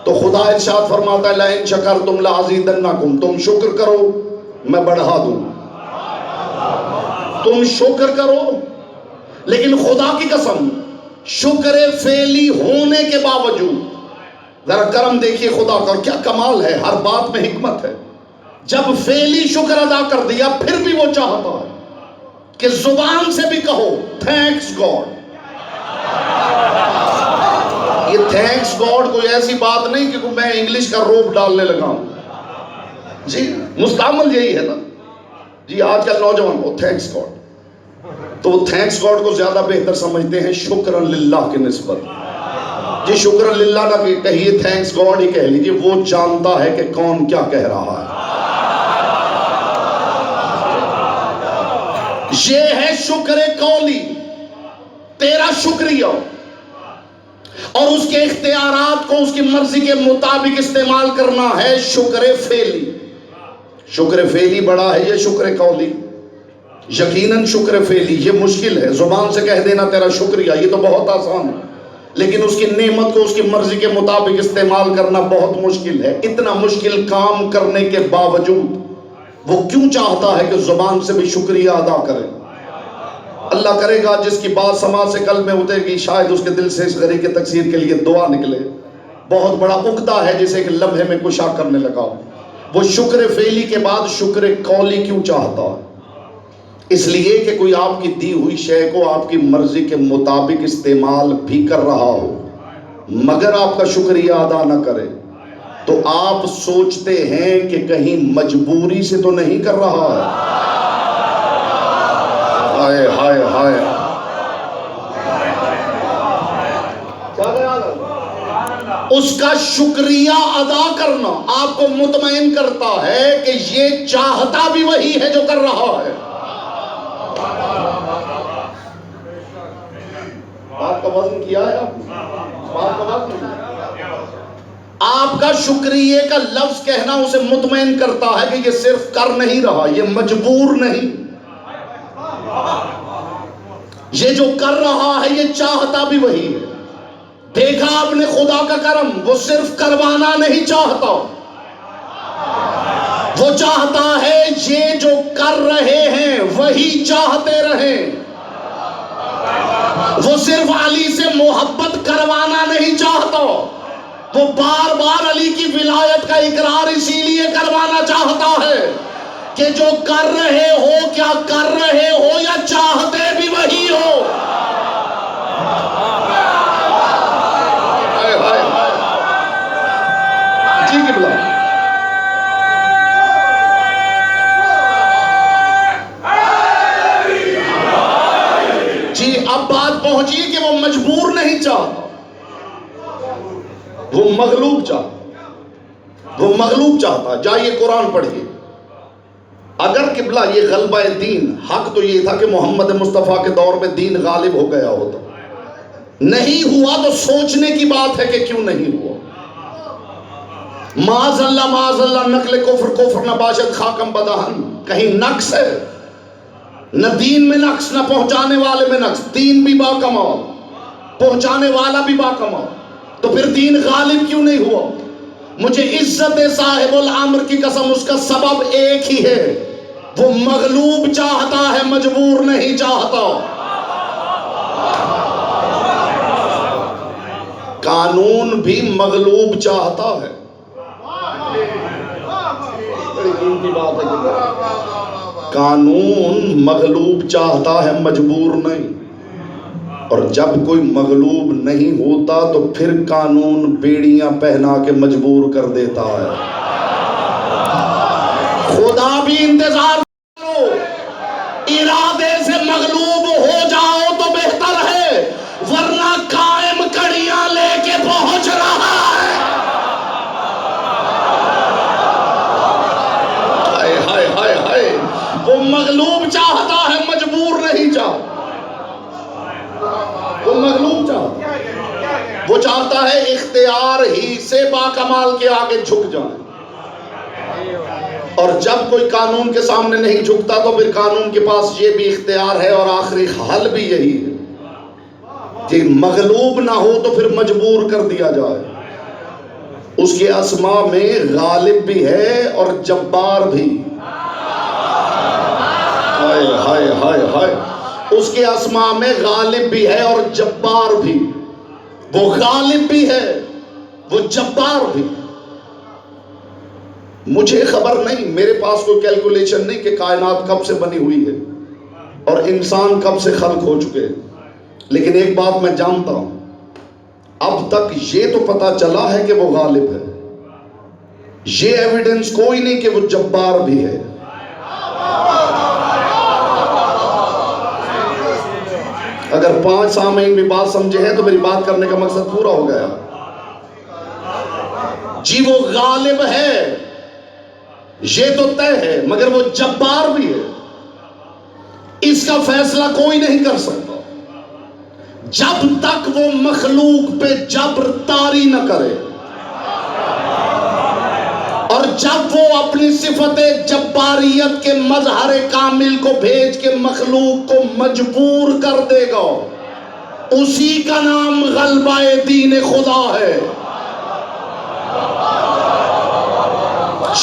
تو خدا ارشاد فرماتا ہے لَئِن شَكَرْتُمْ لَأَزِيدَنَّكُمْ، تم شکر کرو میں بڑھا دوں۔ تم شکر کرو، لیکن خدا کی قسم شکر فعلی ہونے کے باوجود ذرا کرم دیکھیے خدا کا، کیا کمال ہے، ہر بات میں حکمت ہے۔ جب فعلی شکر ادا کر دیا پھر بھی وہ چاہتا ہے کہ زبان سے بھی کہو تھینکس گاڈ۔ یہ تھینکس گاڈ کوئی ایسی بات نہیں کہ میں انگلش کا روپ ڈالنے لگا ہوں، جی مستعمل یہی ہے نا۔ جی آج کل نوجوان وہ تھینکس گاڈ، تو وہ تھینکس گاڈ کو زیادہ بہتر سمجھتے ہیں شکرن للہ کی نسبت۔ جی شکرن للہ نہ کہیے، تھینکس گاڈ ہی کہہ لیجیے، وہ جانتا ہے کہ کون کیا کہہ رہا ہے۔ یہ ہے شکر قولی، تیرا شکریہ، اور اس کے اختیارات کو اس کی مرضی کے مطابق استعمال کرنا ہے شکر فعلی۔ شکر فعلی بڑا ہے یہ شکر قولی۔ یقیناً شکر فعلی یہ مشکل ہے، زبان سے کہہ دینا تیرا شکریہ یہ تو بہت آسان ہے، لیکن اس کی نعمت کو اس کی مرضی کے مطابق استعمال کرنا بہت مشکل ہے۔ اتنا مشکل کام کرنے کے باوجود وہ کیوں چاہتا ہے کہ زبان سے بھی شکریہ ادا کرے؟ اللہ کرے گا جس کی بات سماعت سے قلب میں اترے گی شاید اس کے دل سے اس غریب کے تکثیر کے لیے دعا نکلے۔ بہت بڑا عقدہ ہے جسے ایک لمحے میں کشا کرنے لگا ہوں۔ وہ شکر فعلی کے بعد شکر قولی کیوں چاہتا ہے؟ اس لیے کہ کوئی آپ کی دی ہوئی شے کو آپ کی مرضی کے مطابق استعمال بھی کر رہا ہو مگر آپ کا شکریہ ادا نہ کرے تو آپ سوچتے ہیں کہ کہیں مجبوری سے تو نہیں کر رہا ہے۔ ہائے ہائے ہائے، اس کا شکریہ ادا کرنا آپ کو مطمئن کرتا ہے کہ یہ چاہتا بھی وہی ہے جو کر رہا ہے۔ بات کا وزن کیا ہے بات کا وزن؟ آپ کا شکریہ کا لفظ کہنا اسے مطمئن کرتا ہے کہ یہ صرف کر نہیں رہا، یہ مجبور نہیں، یہ جو کر رہا ہے یہ چاہتا بھی وہی ہے۔ دیکھا آپ نے خدا کا کرم، وہ صرف کروانا نہیں چاہتا، وہ چاہتا ہے یہ جو کر رہے ہیں وہی چاہتے رہیں۔ وہ صرف علی سے محبت کروانا نہیں چاہتا، وہ بار بار علی کی ولایت کا اقرار اسی لیے کروانا چاہتا ہے کہ جو کر رہے ہو کیا کر رہے ہو یا چاہتے بھی وہی ہو۔ جی قبلہ، جی اب بات پہنچی کہ وہ مجبور نہیں چاہتا، وہ مغلوب چاہتا، وہ مغلوب چاہتا۔ جائیے قرآن پڑھیے۔ اگر قبلہ یہ غلبہ دین، حق تو یہ تھا کہ محمد مصطفیٰ کے دور میں دین غالب ہو گیا ہوتا، نہیں ہوا تو سوچنے کی بات ہے کہ کیوں نہیں ہوا۔ معاذ اللہ نقل کفر نباشت خاکم بدہن، کہیں نقص ہے، نہ دین میں نقص نہ پہنچانے والے میں نقص، دین بھی با کمال، پہنچانے والا بھی با کمال، تو پھر دین غالب کیوں نہیں ہوا؟ مجھے عزت صاحب الامر کی قسم اس کا سبب ایک ہی ہے، وہ مغلوب چاہتا ہے، مجبور نہیں چاہتا۔ قانون بھی مغلوب چاہتا ہے، بڑی قیمتی بات ہے، قانون مغلوب چاہتا ہے، مجبور نہیں۔ اور جب کوئی مغلوب نہیں ہوتا تو پھر قانون بیڑیاں پہنا کے مجبور کر دیتا ہے۔ خدا بھی انتظار کرو، ارادے سے مغلوب ہو جاؤ تو بہتر ہے، ورنہ قائم کڑیاں لے کے پہنچ رہا ہے۔ ہائے ہائے ہائے ہائے، وہ مغلوب چاہتا ہے، مجبور نہیں چاہتا۔ وہ مغلوب چاہتا ہے، وہ چاہتا ہے اختیار ہی سے باکمال کے آگے جھک جائیں، اور جب کوئی قانون کے سامنے نہیں جھکتا تو پھر قانون کے پاس یہ بھی اختیار ہے اور آخری حل بھی یہی ہے کہ مغلوب نہ ہو تو پھر مجبور کر دیا جائے۔ اس کے اسماء میں غالب بھی ہے اور جبار بھی، ہائے ہائے ہائے ہائے، اس کے اسماء میں غالب بھی ہے اور جبار بھی، وہ غالب بھی ہے وہ جبار بھی۔ مجھے خبر نہیں، میرے پاس کوئی کیلکولیشن نہیں کہ کائنات کب سے بنی ہوئی ہے اور انسان کب سے خلق ہو چکے ہیں، لیکن ایک بات میں جانتا ہوں، اب تک یہ تو پتا چلا ہے کہ وہ غالب ہے، یہ ایویڈنس کوئی نہیں کہ وہ جبار بھی ہے۔ اگر 5 سامعین بھی بات سمجھے ہیں تو میری بات کرنے کا مقصد پورا ہو گیا۔ جی وہ غالب ہے، یہ تو طے ہے، مگر وہ جبار بھی ہے، اس کا فیصلہ کوئی نہیں کر سکتا جب تک وہ مخلوق پہ جبر طاری نہ کرے، اور جب وہ اپنی صفت جباریت کے مظہر کامل کو بھیج کے مخلوق کو مجبور کر دے گا، اسی کا نام غلبہ دین خدا ہے۔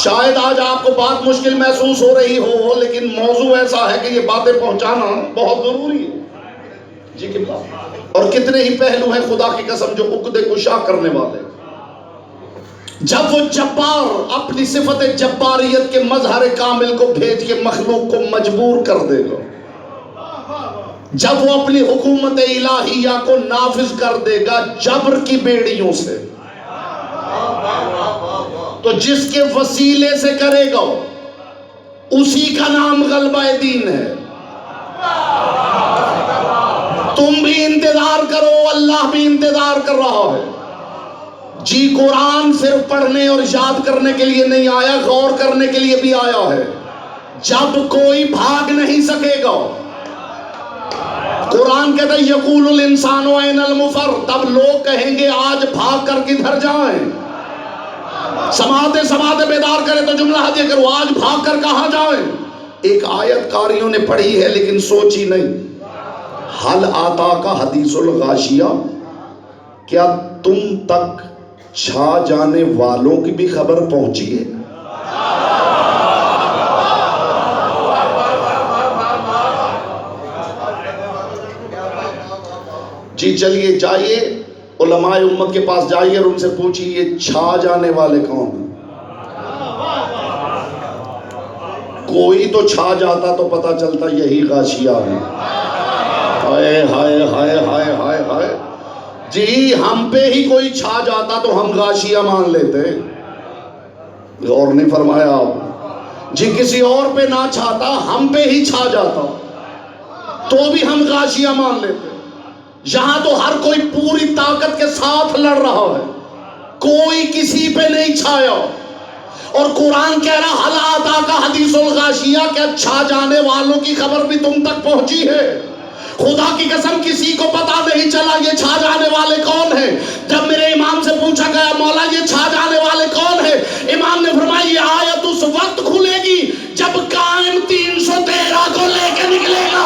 شاید آج آپ کو بات مشکل محسوس ہو رہی ہو، لیکن موضوع ایسا ہے کہ یہ باتیں پہنچانا بہت ضروری ہے۔ جی کتنا اور کتنے ہی پہلو ہیں خدا کی قسم جو عقدے کشا کرنے والے۔ جب وہ جبار اپنی صفت جباریت کے مظہر کامل کو بھیج کے مخلوق کو مجبور کر دے گا، جب وہ اپنی حکومت الہیہ کو نافذ کر دے گا جبر کی بیڑیوں سے، تو جس کے وسیلے سے کرے گا اسی کا نام غلبہ دین ہے۔ تم بھی انتظار کرو، اللہ بھی انتظار کر رہا ہے۔ جی قرآن صرف پڑھنے اور یاد کرنے کے لیے نہیں آیا، غور کرنے کے لیے بھی آیا ہے۔ جب کوئی بھاگ نہیں سکے گا، قرآن کہتا ہے یقول الانسان وین المفر، تب لوگ کہیں گے آج بھاگ کر کدھر جائیں۔ سماعتے سماعتے بیدار کرے تو جملہ ہدیہ کرو، آج بھاگ کر کہاں جائیں۔ ایک آیت قاریوں نے پڑھی ہے لیکن سوچی نہیں۔ حل آتا کا حدیث الغاشیہ، کیا تم تک چھا جانے والوں کی بھی خبر پہنچی ہے؟ جی چلیے جائیے علماء امت کے پاس جائیے اور ان سے پوچھیے یہ چھا جانے والے کون ہیں۔ کوئی تو چھا جاتا تو پتہ چلتا یہی غاشیہ ہے۔ ہائے ہائے ہائے ہائے ہائے ہائے، جی ہم پہ ہی کوئی چھا جاتا تو ہم غاشیہ مان لیتے، غور نہیں فرمایا آپ؟ جی کسی اور پہ نہ چھاتا، ہم پہ ہی چھا جاتا تو بھی ہم غاشیہ مان لیتے۔ یہاں تو ہر کوئی پوری طاقت کے ساتھ لڑ رہا ہے، کوئی کسی پہ نہیں چھایا، اور قرآن کہہ رہا حل آتا کا حدیث الغاشیہ، کیا چھا جانے والوں کی خبر بھی تم تک پہنچی ہے؟ خدا کی قسم کسی کو پتا نہیں چلا یہ چھا جانے والے کون ہیں۔ جب میرے امام سے پوچھا گیا مولا یہ چھا جانے والے کون ہیں، امام نے فرمایا یہ آیت اس وقت کھلے گی جب قائم 313 کو لے کے نکلے گا۔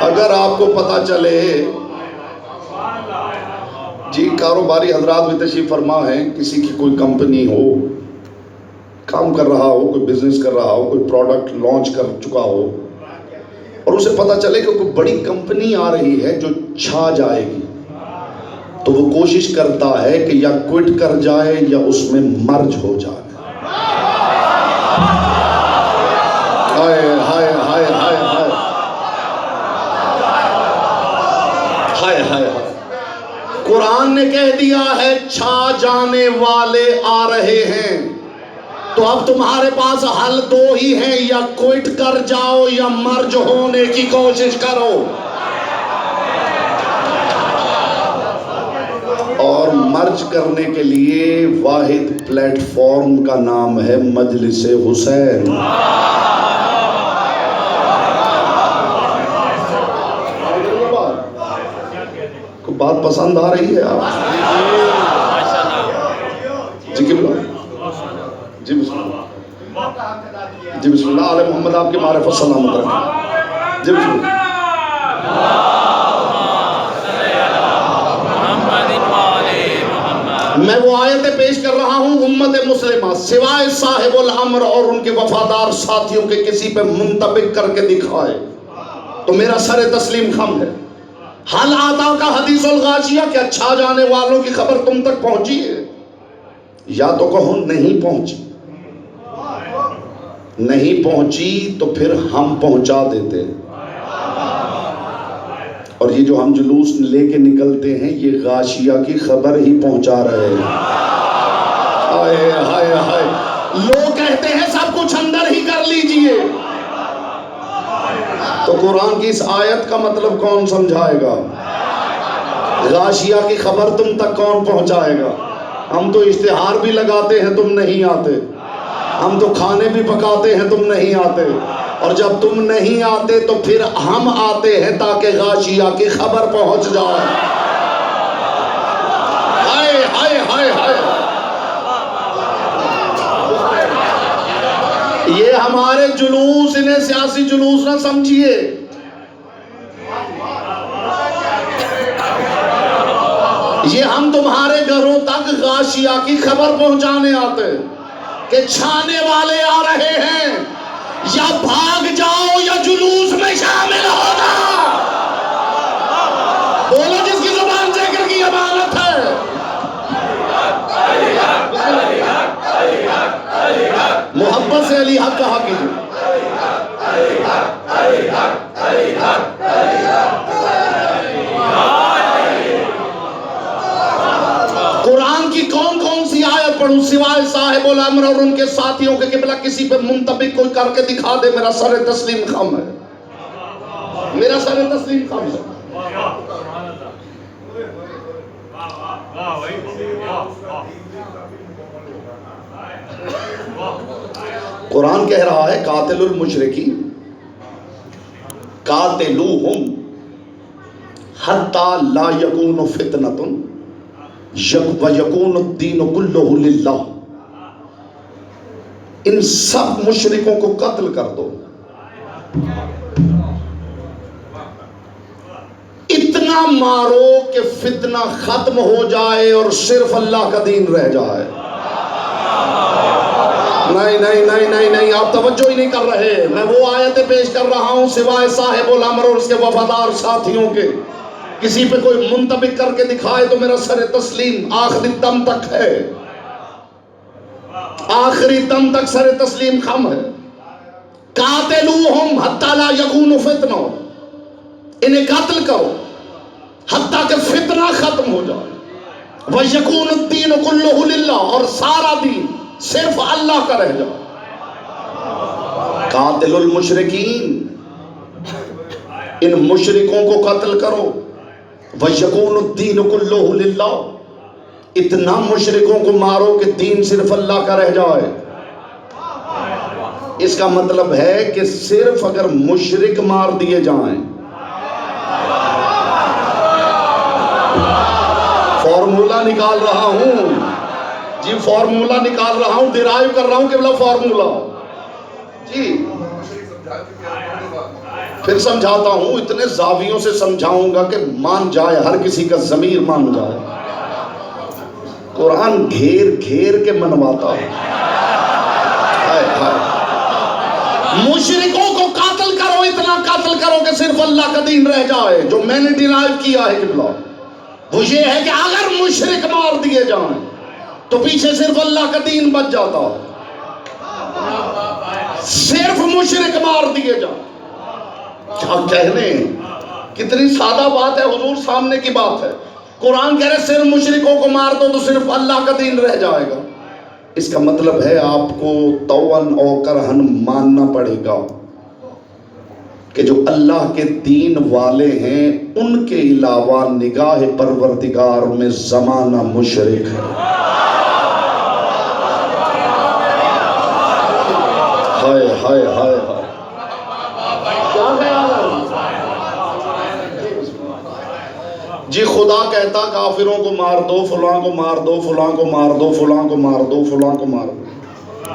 اگر آپ کو پتا چلے، جی کاروباری حضرات بھی تشریف فرما ہیں، کسی کی کوئی کمپنی ہو، کام کر رہا ہو، کوئی بزنس کر رہا ہو، کوئی پروڈکٹ لانچ کر چکا ہو، اور اسے پتا چلے کہ کوئی بڑی کمپنی آ رہی ہے جو چھا جائے گی، تو وہ کوشش کرتا ہے کہ یا کوئٹ کر جائے یا اس میں مرج ہو جائے۔ ہائے ہائے ہائے ہائے ہائے ہائے ہائے ہائے، قرآن نے کہہ دیا ہے چھا جانے والے آ رہے ہیں، تو اب تمہارے پاس حل دو ہی ہیں، یا کوئٹ کر جاؤ یا مرج ہونے کی کوشش کرو۔ اور مرج کرنے کے لیے واحد پلیٹ فارم کا نام ہے مجلس حسین۔ کو بات پسند آ رہی ہے آپ؟ جی کیا بلا؟ جی بسم اللہ، جی بسم اللہ، آل محمد آپ کے معرفت سلامت رکھیں۔ جی بسم اللہ۔ میں وہ آیتیں پیش کر رہا ہوں امت مسلمہ سوائے صاحب الامر اور ان کے وفادار ساتھیوں کے کسی پہ منطبق کر کے دکھائے تو میرا سر تسلیم خم ہے۔ حل آتا کا حدیث الغاشیہ، کیا چھا جانے والوں کی خبر تم تک پہنچی ہے؟ یا تو کہو نہیں پہنچی، نہیں پہنچی تو پھر ہم پہنچا دیتے، اور یہ جو ہم جلوس لے کے نکلتے ہیں یہ غاشیہ کی خبر ہی پہنچا رہے ہیں۔ ہائے ہائے ہائے، لوگ کہتے ہیں سب کچھ اندر ہی کر لیجئے، تو قرآن کی اس آیت کا مطلب کون سمجھائے گا؟ غاشیہ کی خبر تم تک کون پہنچائے گا؟ ہم تو اشتہار بھی لگاتے ہیں تم نہیں آتے، ہم تو کھانے بھی پکاتے ہیں تم نہیں آتے، اور جب تم نہیں آتے تو پھر ہم آتے ہیں تاکہ غاشیہ کی خبر پہنچ جائے۔ ہائے ہائے ہائے ہائے، یہ ہمارے جلوس، انہیں سیاسی جلوس نہ سمجھیے، یہ ہم تمہارے گھروں تک غاشیہ کی خبر پہنچانے آتے کہ چھانے والے آ رہے ہیں، یا بھاگ جاؤ یا جلوس میں شامل ہونا۔ علی حق کہا کیجیے. قرآن کی کون کون سی آیت پڑھوں سوائے صاحب الامر اور ان کے ساتھیوں کے قبلہ کسی پہ منطبق کوئی کر کے دکھا دے میرا سر تسلیم خم ہے. میرا سر تسلیم خم ہے. قرآن کہہ رہا ہے قاتل المشرکین قاتلوہم حتی لا یکون فتنۃ وَيَكُونُ الدِّينُ كُلُّهُ لِلَّهِ. ان سب مشرکوں کو قتل کر دو, اتنا مارو کہ فتنہ ختم ہو جائے اور صرف اللہ کا دین رہ جائے. نہیں نہیں نہیں نہیں نہیں, آپ توجہ ہی نہیں کر رہے. میں وہ آیتیں پیش کر رہا ہوں سوائے صاحب الامر اور اس کے وفادار ساتھیوں کے کسی پہ کوئی منطبق کر کے دکھائے تو میرا سر تسلیم آخری دم تک ہے. آخری دم تک سر تسلیم خم ہے. قاتلوہم حتی لا یکون فتنہ, انہیں قتل کرو حتیٰ کہ فتنہ ختم ہو جائے. وَيَكُونُ الدِّينُ كُلُّهُ لِلَّهِ, اور سارا دین صرف اللہ کا رہ جائے. قاتل المشرکین, ان مشرکوں کو قتل کرو. وَيَكُونُ الدِّينُ كُلُّهُ لِلَّهِ, اتنا مشرکوں کو مارو کہ دین صرف اللہ کا رہ جائے. اس کا مطلب ہے کہ صرف اگر مشرک مار دیے جائیں, فارمولا نکال رہا ہوں جی, فارمولا نکال رہا ہوں, ڈرائیو کر رہا ہوں کہ بلا فارمولا جی. پھر سمجھاتا ہوں, اتنے زاویوں سے سمجھاؤں گا کہ مان جائے, ہر کسی کا ضمیر مان جائے. قرآن گھیر گھیر کے منواتا ہے. مشرکوں کو قاتل کرو, اتنا قاتل کرو کہ صرف اللہ کا دین رہ جائے. جو میں نے ڈرائیو کیا ہے قبلہ وہ یہ ہے کہ اگر مشرک مار دیے جائیں تو پیچھے صرف اللہ کا دین بچ جاتا. صرف مشرک مار دیے جائیں. کیا کہنے, کتنی سادہ بات ہے, حضور سامنے کی بات ہے. قرآن کہہ رہے صرف مشرکوں کو مار دو تو صرف اللہ کا دین رہ جائے گا. اس کا مطلب ہے آپ کو طوعاً و کرہاً ماننا پڑے گا کہ جو اللہ کے دین والے ہیں ان کے علاوہ نگاہ پروردگار میں زمانہ مشرک ہے. ہائے ہائے ہائے ہائے, کیا خیال ہے جی. خدا کہتا کافروں کو مار دو, فلاں کو مار دو, فلاں کو مار دو, فلاں کو مار دو, فلاں کو مار دو.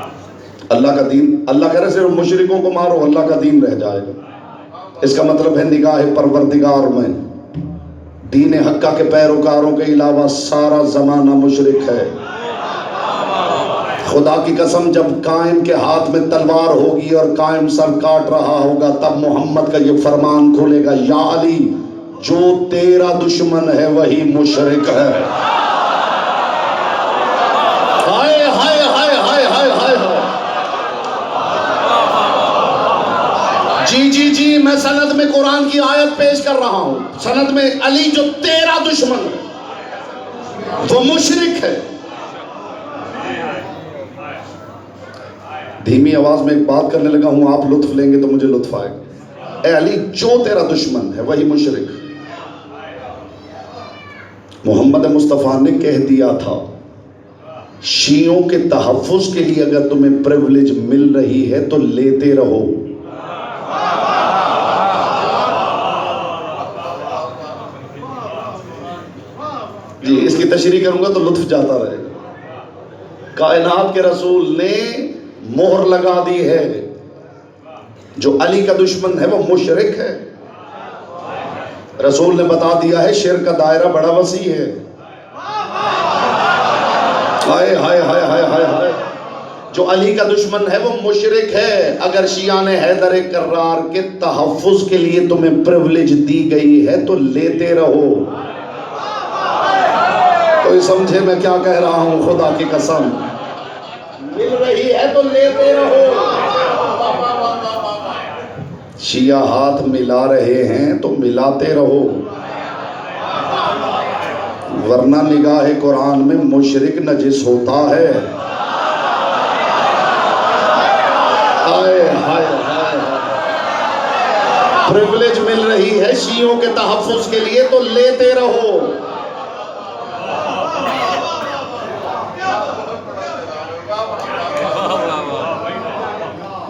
اللہ کا دین, اللہ کہہ رہے صرف مشرکوں کو مارو, اللہ کا دین رہ جائے گا. اس کا مطلب ہے نگاہ پروردگار میں دین حقہ کے پیروکاروں کے علاوہ سارا زمانہ مشرک ہے. خدا کی قسم, جب قائم کے ہاتھ میں تلوار ہوگی اور قائم سر کاٹ رہا ہوگا تب محمد کا یہ فرمان کھولے گا, یا علی جو تیرا دشمن ہے وہی مشرک ہے. ہائے ہائے ہائے ہائے ہائے ہائے ہائے. جی جی جی, میں سند میں قرآن کی آیت پیش کر رہا ہوں. سند میں علی جو تیرا دشمن ہے وہ مشرک ہے. دھیمی آواز میں ایک بات کرنے لگا ہوں, آپ لطف لیں گے تو مجھے لطف آئے گا. اے علی جو تیرا دشمن ہے وہی مشرک. محمد مصطفیٰ نے کہہ دیا تھا شیعوں کے تحفظ کے لیے اگر تمہیں پریولیج مل رہی ہے تو لیتے رہو. جی, اس کی تشریح کروں گا تو لطف جاتا رہے گا. کائنات کے رسول نے مہر لگا دی ہے, جو علی کا دشمن ہے وہ مشرک ہے. رسول نے بتا دیا ہے شرک کا دائرہ بڑا وسیع ہے. ہائے ہائے ہائے ہائے ہائے ہائے, جو علی کا دشمن ہے وہ مشرک ہے. اگر شیعان حیدر کرار کے تحفظ کے لیے تمہیں پریولیج دی گئی ہے تو لیتے رہو. کوئی سمجھے میں کیا کہہ رہا ہوں؟ خدا کی قسم مل رہی ہے تو لیتے رہو. شیعہ ہاتھ ملا رہے ہیں تو ملاتے رہو، ورنہ نگاہ قرآن میں مشرک نجس ہوتا ہے. پریولیج مل رہی ہے شیعوں کے تحفظ کے لیے تو لیتے رہو.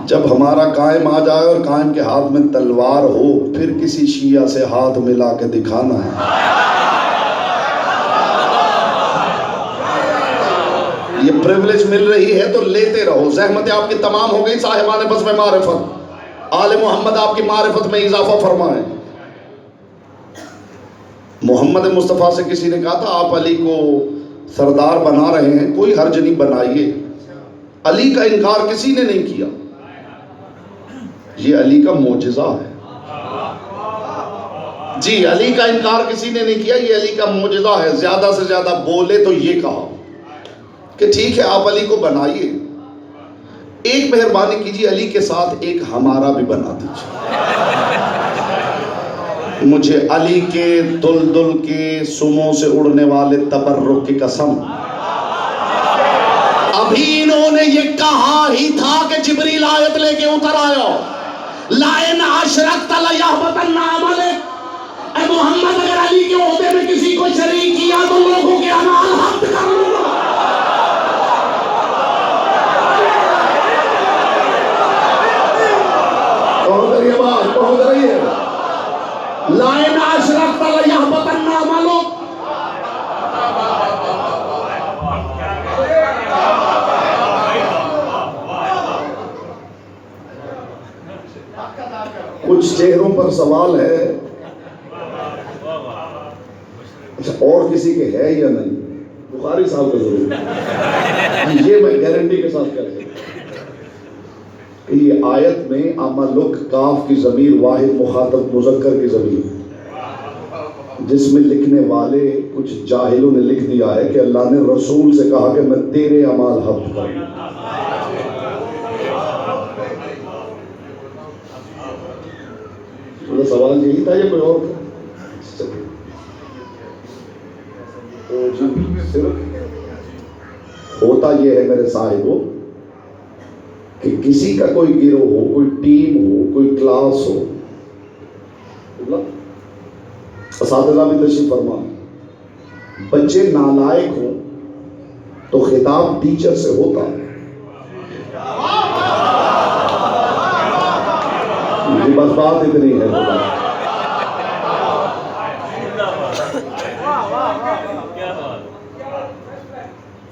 جب ہمارا قائم آ جائے اور قائم کے ہاتھ میں تلوار ہو، پھر کسی شیعہ سے ہاتھ ملا کے دکھانا ہے. یہ پریولیج مل رہی ہے تو لیتے رہو. زحمتیں آپ کی تمام ہو گئی صاحبان بزم معرفت. آل محمد آپ کی معرفت میں اضافہ فرمائیں. محمد مصطفیٰ سے کسی نے کہا تھا آپ علی کو سردار بنا رہے ہیں، کوئی حرج نہیں، بنائیے. علی کا انکار کسی نے نہیں کیا. یہ علی کا معجزہ ہے. جی، علی کا انکار کسی نے نہیں کیا، یہ علی کا معجزہ ہے. زیادہ سے زیادہ بولے تو یہ کہا کہ ٹھیک ہے آپ علی کو بنائیے. ایک مہربانی کیجیے، علی کے ساتھ ایک ہمارا بھی بنا دیجیے. مجھے علی کے دلدل کے سموں سے اڑنے والے تبرک کی قسم، ابھی انہوں نے یہ کہا ہی تھا کہ جبریل آیت لے کے اتر آیا، لَإِنْ أَشْرَكْتَ لَيَحْبَطَنَّ عَمَلُكَ. اے محمد اگر علی کے عہدے میں کسی کو شریک کیا تو لوگوں کے اعمال حبط کر لوں گا. پہنچ رہی ہے. لَإِنْ أَشْرَكْتَ لَيَحْبَطَنَّ عَمَلُكَ. کچھ چہروں پر سوال ہے، اچھا اور کسی کے ہے یا نہیں؟ بخاری صاحب کا ضرور. یہ میں گارنٹی کے ساتھ کہہ سکتا ہوں. یہ آیت میں عملک کاف کی ضمیر واحد مخاطب مذکر کی ضمیر، جس میں لکھنے والے کچھ جاہلوں نے لکھ دیا ہے کہ اللہ نے رسول سے کہا کہ میں تیرے اعمال حبط کروں. سوال یہی تھا یا کوئی اور تھا؟ ہوتا یہ ہے میرے صاحبوں کہ کسی کا کوئی گروہ ہو، کوئی ٹیم ہو، کوئی کلاس ہو، اساتذہ بھی تشریف فرما، بچے نالائق ہوں تو خطاب ٹیچر سے ہوتا ہے. بس بات اتنی ہے.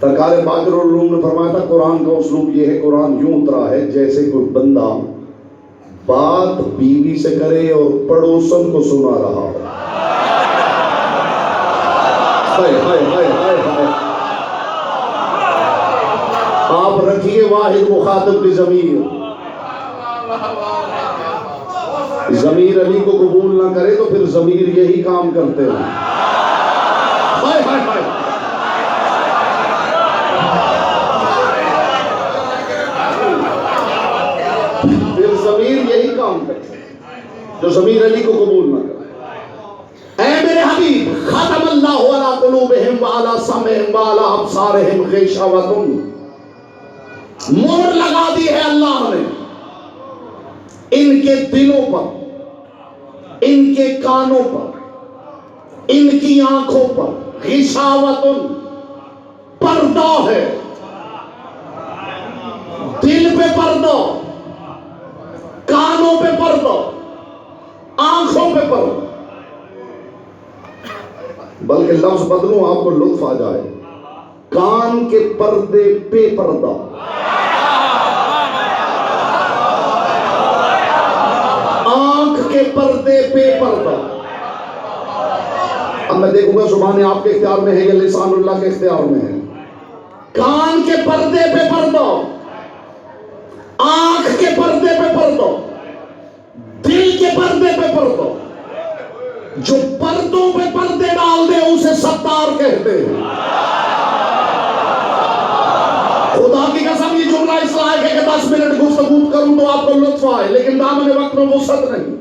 سرکار باقر العلوم نے فرمایا تھا قرآن کا اسلوب یہ ہے، قرآن یوں اترا ہے جیسے کوئی بندہ بات بیوی سے کرے اور پڑوسن کو سنا رہا ہو. آپ رکھیے واحد مخاطب کی ضمیر. ضمیر علی کو قبول نہ کرے تو پھر ضمیر یہی کام کرتے ہیں. پھر ضمیر یہی کام کرتے ہیں جو ضمیر علی کو قبول نہ کرے. اے میرے حبیب، ختم اللہ علی قلوبہم وعلی سمعہم وعلی ابصارہم غشاوۃ. مہر لگا دی ہے اللہ نے ان کے دلوں پر، ان کے کانوں پر، ان کی آنکھوں پر. غشاوۃ پردہ ہے، دل پہ پردہ، کانوں پہ پردہ، آنکھوں پہ پردہ. بلکہ لفظ بدلوں آپ کو لطف آ جائے، کان کے پردے پہ پردہ، آنکھ کے پردے پہ پردہ. اب میں دیکھوں گا زبان آپ کے اختیار میں ہے یا لسان اللہ کے اختیار میں ہے. کان کے پردے پہ پردہ، آنکھ کے پردے پہ پردہ، دل کے پردے پہ پردہ. جو پردوں پہ پردے ڈال دے اسے ستار کہتے ہیں. خدا کی قسم یہ جملہ اس لائق ہے کہ 10 منٹ گفتگو کروں تو آپ کو لطف آئے، لیکن دامن وقت میں وسعت نہیں۔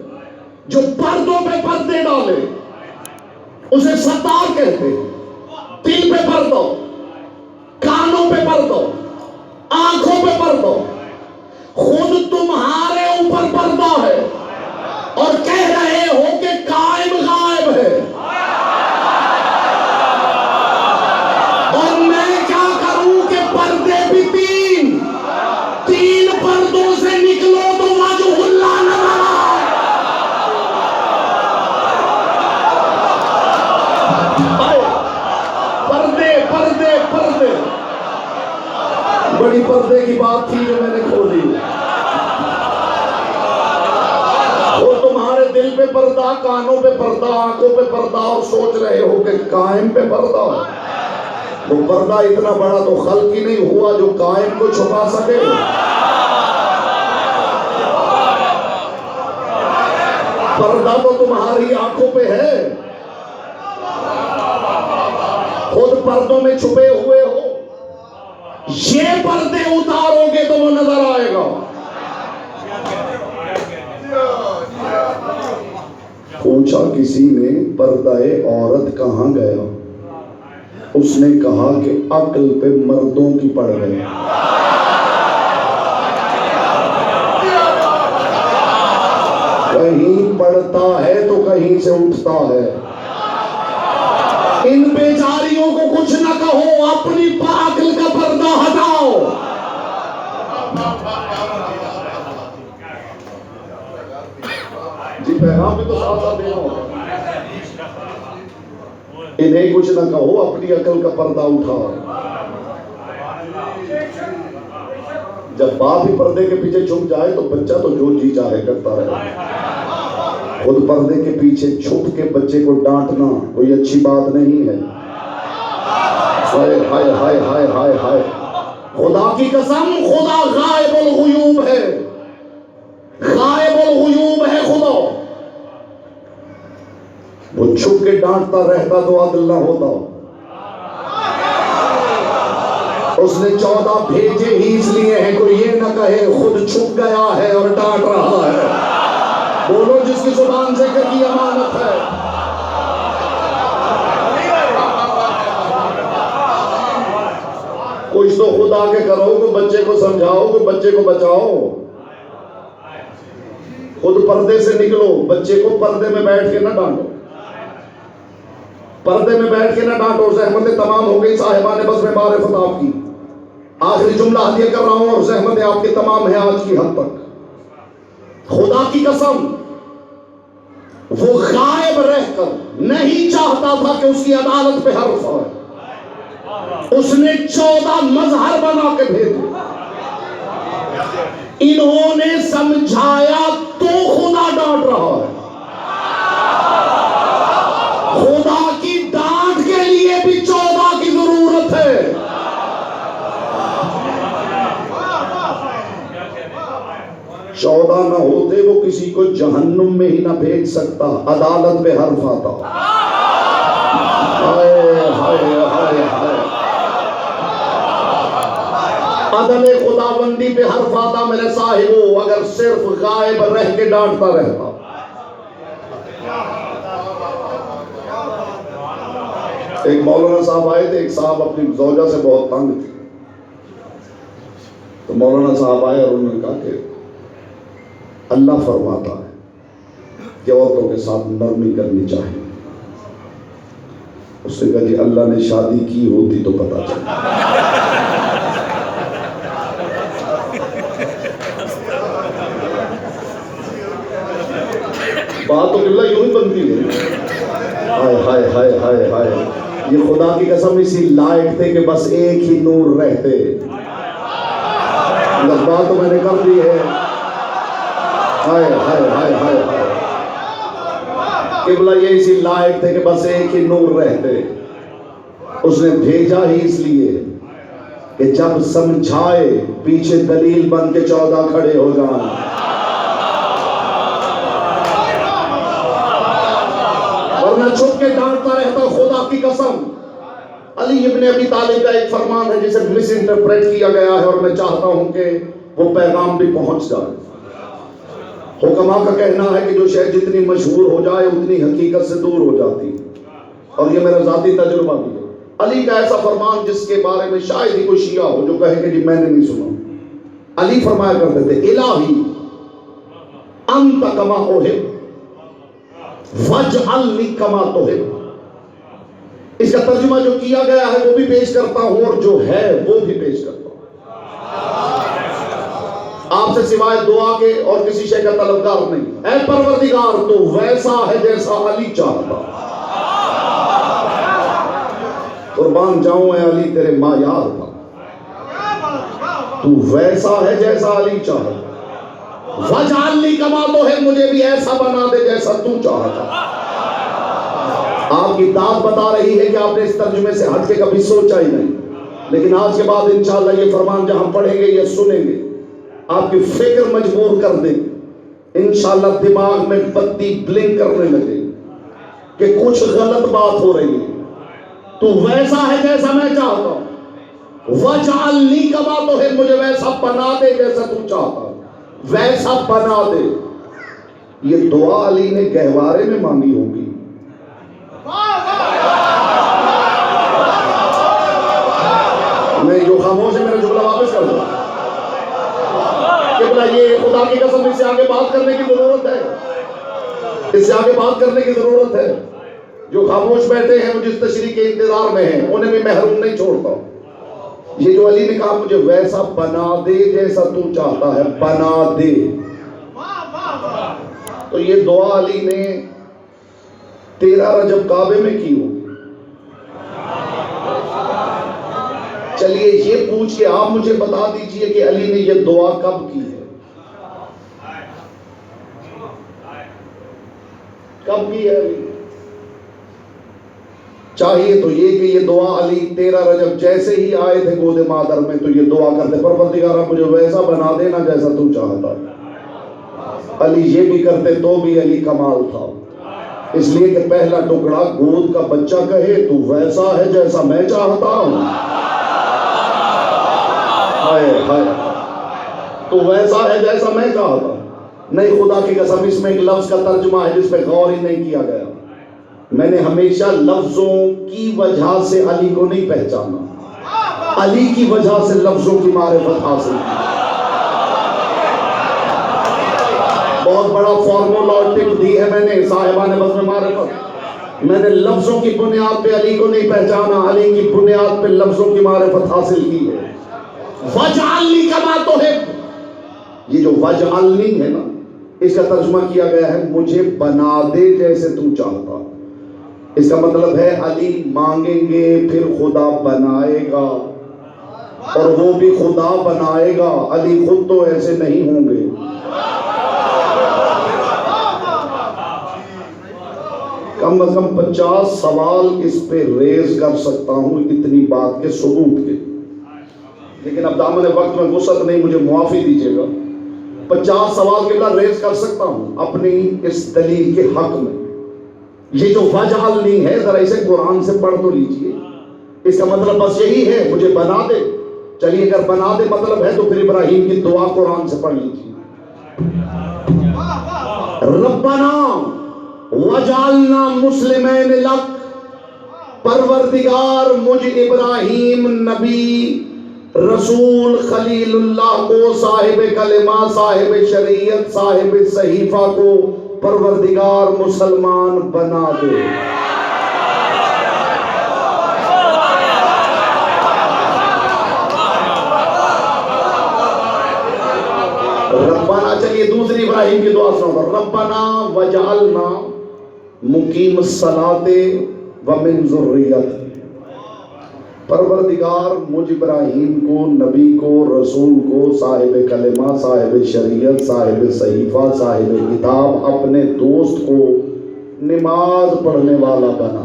جو پردوں پہ پردے ڈالے اسے ستار کہتے ہیں۔ دل پہ پردہ، کانوں پہ پردہ، آنکھوں پہ پردہ، خود تمہارے اوپر پردہ ہے اور کہہ رہے ہو کہ قائم غائب ہے۔ اور میں کیا کروں کہ پردے بھی تین پردوں سے نکلو تو وجہ اللہ نظر آئے۔ پردے پردے پردے، بڑی پردے کی بات تھی جو میں نے کھولی۔ وہ تمہارے دل پہ پردہ، کانوں پہ پردہ، آنکھوں پہ پردہ، اور سوچ رہے ہو کہ قائم پہ پردہ۔ وہ پردہ اتنا بڑا تو خلق ہی نہیں ہوا جو قائم کو چھپا سکے۔ پردہ تو تمہاری آنکھوں پہ ہے، خود پردوں میں چھپے ہوئے ہو۔ یہ پردے اتارو گے تو وہ نظر آئے گا۔ پوچھا کسی نے پردہ عورت کہاں گیا؟ اس نے کہا کہ عقل پہ مردوں کی پڑ گئے۔ کہیں پڑتا ہے تو کہیں سے اٹھتا ہے۔ ان بیچاریوں کو کچھ نہ کہو، اپنی عقل کا پردہ ہٹاؤ۔ جی پیغام بھی تو ساتھ ساتھ دینا ہوگا۔ انہیں کچھ نہ کہو، اپنی عقل کا پردہ اٹھاؤ۔ جب باپ ہی پردے کے پیچھے چھپ جائے تو بچہ تو جو جی چاہے کرتا رہے۔ خود پردے کے پیچھے چھپ کے بچے کو ڈانٹنا کوئی اچھی بات نہیں ہے۔ ہائے ہائے ہائے ہائے ہائے ہائے، خدا کی قسم خدا غائب الغیوب ہے، غائب الغیوب ہے خدا۔ وہ چھپ کے ڈانٹتا رہتا تو عدل نہ ہوتا۔ اس نے 14 بھیجے ہی اس لیے ہیں کوئی یہ نہ کہے خود چھپ گیا ہے اور ڈانٹ رہا ہے۔ بولو جس کی زبان ذکر کی امانت ہے۔ کچھ تو خدا کے کرو، کوئی بچے کو سمجھاؤ، کوئی بچے کو بچاؤ۔ خود پردے سے نکلو، بچے کو پردے میں بیٹھ کے نہ ڈانٹو، پردے میں بیٹھ کے نہ ڈانٹو۔ زحمتیں تمام ہو گئی صاحبان بزم معرفت آپ کی۔ آخری جملہ ہدیہ کر رہا ہوں اور زحمتیں آپ کے تمام ہیں آج کی حد تک۔ خدا کی قسم وہ غائب رہ کر نہیں چاہتا تھا کہ اس کی عدالت پہ حرف آئے۔ اس نے 14 مظہر بنا کے بھیجے۔ انہوں نے سمجھایا تو خدا ڈانٹ رہا ہے۔ خدا کی ڈانٹ کے لیے بھی 14 کی ضرورت ہے۔ چودہ نہ ہوتے وہ کسی کو جہنم میں ہی نہ بھیج سکتا، عدالت پہ حرف آتا۔ ہائے ہائے ہائے ہائے، عدل خداوندی پہ حرف آتا میرے صاحبو اگر صرف غائب رہ کے ڈانٹتا رہتا۔ ایک مولانا صاحب آئے تھے، ایک صاحب اپنی زوجہ سے بہت تنگ تھے، تو مولانا صاحب آئے اور انہوں نے کہا کہ اللہ فرماتا ہے کہ عورتوں کے ساتھ نرمی کرنی چاہیے۔ اس نے کہا جی اللہ نے شادی کی ہوتی تو پتا چلتا۔ بات تو اللہ یوں ہی بنتی ہے۔ ہائے ہائے ہائے ہائے ہائے، یہ خدا کی قسم اسی لائق تھے کہ بس ایک ہی نور رہتے۔ بات تو میں نے کر دی ہے۔ ہائے ہائے ہائے ہائے ہائے، قبلہ یہ اسی لائق تھے کہ بس ایک ہی نور رہتے۔ اس نے بھیجا ہی اس لیے کہ جب سمجھائے پیچھے دلیل بن کے 14 کھڑے ہو جائیں۔ ورنہ چھپ کے ڈانٹتا رہتا خدا کی قسم۔ علی ابن ابی طالب کا ایک فرمان ہے جسے مس انٹرپریٹ کیا گیا ہے، اور میں چاہتا ہوں کہ وہ پیغام بھی پہنچ جائے۔ حکماء کا کہنا ہے کہ جو شے جتنی مشہور ہو جائے اتنی حقیقت سے دور ہو جاتی ہے، اور یہ میرا ذاتی تجربہ بھی ہے۔ علی کا ایسا فرمان جس کے بارے میں شاید ہی کوئی شیعہ ہو جو کہے کہ جی میں نے نہیں سنا۔ علی فرمایا کرتے تھے الہی انت کما احب واجعلنی کما تحب۔ اس کا ترجمہ جو کیا گیا ہے وہ بھی پیش کرتا ہوں، اور جو ہے وہ بھی پیش کرتا ہوں۔ آپ سے سوائے دعا کے اور کسی شے کا طلبگار نہیں۔ اے پروردگار تو ویسا ہے جیسا علی چاہتا۔ قربان جاؤں اے علی تیرے معیار تھا، تو ویسا ہے جیسا علی چاہتا۔ وجعلنی کما تحب، مجھے بھی ایسا بنا دے جیسا تو چاہتا۔ آپ کی داد بتا رہی ہے کہ آپ نے اس ترجمے سے ہٹ کے کبھی سوچا ہی نہیں، لیکن آج کے بعد انشاءاللہ یہ فرمان جہاں پڑھیں گے یا سنیں گے آپ کی فکر مجبور کر دیں، انشاءاللہ دماغ میں بتی بلنک کرنے لگے کہ کچھ غلط بات ہو رہی ہے۔ تو ویسا ہے جیسا میں چاہتا ہوں، وجعلنی کما تحب، مجھے ویسا بنا دے جیسا تو چاہتا، ویسا بنا دے۔ یہ دعا علی نے گہوارے میں مانگی ہوگی۔ میں جو خاموش ہے میرا جملہ واپس کر دوں کہ بلا یہ خدا کی قسم اس سے آگے بات کرنے کی ضرورت ہے، اس سے آگے بات کرنے کی ضرورت ہے۔ جو خاموش بیٹھے ہیں وہ جس تشریح کے انتظار میں ہیں انہیں بھی محروم نہیں چھوڑتا۔ یہ جو علی نے کہا مجھے ویسا بنا دے جیسا تو چاہتا ہے، بنا دے، تو یہ دعا علی نے 13 رجب کعبے میں کی ہوگی۔ چلیے یہ پوچھ کے آپ مجھے بتا دیجئے کہ علی نے یہ دعا کب کی ہے، کب کی ہے علی؟ چاہیے تو یہ کہ یہ دعا علی 13 رجب جیسے ہی آئے تھے گود مادر میں تو یہ دعا کرتے پروردگار مجھے ویسا بنا دینا جیسا تو چاہتا۔ علی یہ بھی کرتے تو بھی علی کمال تھا، اس لیے کہ پہلا ٹکڑا گود کا بچہ کہے تو ویسا ہے جیسا میں چاہتا ہوں، ہائے ہائے، تو ویسا ہے جیسا میں چاہتا۔ نہیں، خدا کی قسم اس میں ایک لفظ کا ترجمہ ہے جس پہ غور ہی نہیں کیا گیا۔ میں نے ہمیشہ لفظوں کی وجہ سے علی کو نہیں پہچانا، علی کی وجہ سے لفظوں کی معرفت حاصل کی۔ بہت بڑا فارمولا اور ٹپ دی ہے میں نے صاحبان بزم معرفت۔ میں نے لفظوں کی بنیاد پہ علی کو نہیں پہچانا، علی کی بنیاد پہ لفظوں کی معرفت حاصل کی ہے۔ وجعلنی کما تحب، یہ جو وجعلنی ہے نا اس کا ترجمہ کیا گیا ہے مجھے بنا دے جیسے تو چاہتا۔ اس کا مطلب ہے علی مانگیں گے پھر خدا بنائے گا، اور وہ بھی خدا بنائے گا، علی خود تو ایسے نہیں ہوں گے۔ کم از کم 50 سوال اس پہ ریز کر سکتا ہوں اتنی بات کے ثبوت کے، لیکن اب دامن وقت میں وسعت نہیں، مجھے معافی دیجیے گا۔ 50 سوال کے بلا ریز کر سکتا ہوں اپنی اس دلیل کے حق میں۔ یہ جو وجعلنی ہے ذرا اسے قرآن سے پڑھ تو لیجئے، اس کا مطلب بس یہی ہے مجھے بنا دے۔ چلیے اگر بنا دے مطلب ہے تو پھر ابراہیم کی دعا قرآن سے پڑھ لیجئے، ربنا وجعلنا مسلمین لک، پروردگار مجھ ابراہیم نبی رسول خلیل اللہ کو، صاحب کلمہ، صاحب شریعت، صاحب صحیفہ کو پروردگار مسلمان بنا دے۔ ربنا، چلیے دوسری ابراہیم کی دعا سنو، ربنا وجعلنا مقیم الصلاۃ ومن ذریت، پروردگار مجھ ابراہیم کو، نبی کو، رسول کو، صاحب کلمہ، صاحب شریعت، صاحب صحیفہ، صاحب کتاب، اپنے دوست کو نماز پڑھنے والا بنا۔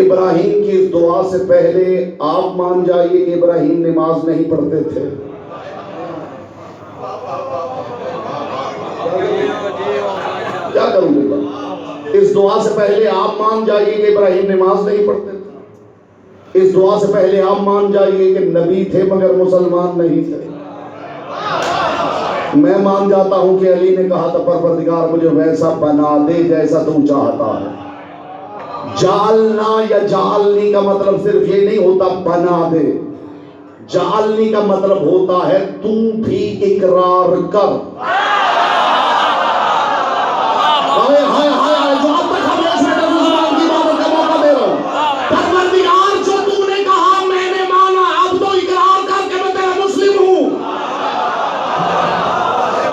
ابراہیم کی اس دعا سے پہلے آپ مان جائیے کہ ابراہیم نماز نہیں پڑھتے تھے۔ کیا کیا کروں گا؟ اس دعا سے پہلے آپ مان جائیے کہ ابراہیم نماز نہیں پڑھتے تھے، اس دعا سے پہلے آپ مان جائیے کہ نبی تھے مگر مسلمان نہیں تھے۔ میں مان جاتا ہوں کہ علی نے کہا تھا پروردگار مجھے ویسا بنا دے جیسا تو چاہتا ہے۔ جعلنا یا جعلنی کا مطلب صرف یہ نہیں ہوتا بنا دے، جعلنی کا مطلب ہوتا ہے تو بھی اقرار کر۔ ہائے ہائے ہائے، جو اب تک ہمیں اس میں مسلمان کی عبادت کا موقع دے رہا ہوں، پروردگار جو تو نے کہا میں نے مانا، اب تو اقرار کر کے میں تیرا مسلم ہوں۔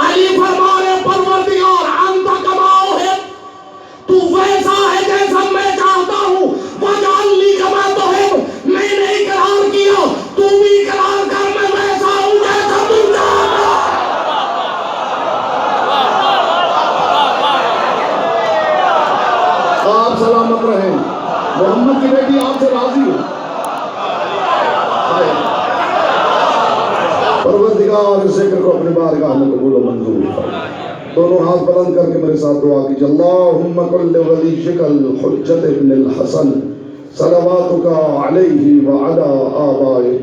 علی فرمانے پروردگار انت کما احب، تو ویسا ہے جیسا میں چاہتا ہوں، وجعلنی کما تحب، میں نے اقرار کیا تو بھی اقرار کر میں ویسا ہوں جیسا تو چاہتا۔ آپ سلامت رہیں، محمد کی بیٹی آپ سے راضی ہے۔ پروردگار اس ذکر کو اپنے بارگاہ میں قبول و منظور فرما۔ دونوں ہاتھ بلند کر کے میرے ساتھ دعا کیجئے۔ اللہم کل ولیک الحجۃ ابن الحسن صلواتک علیہ وعلی آبائہ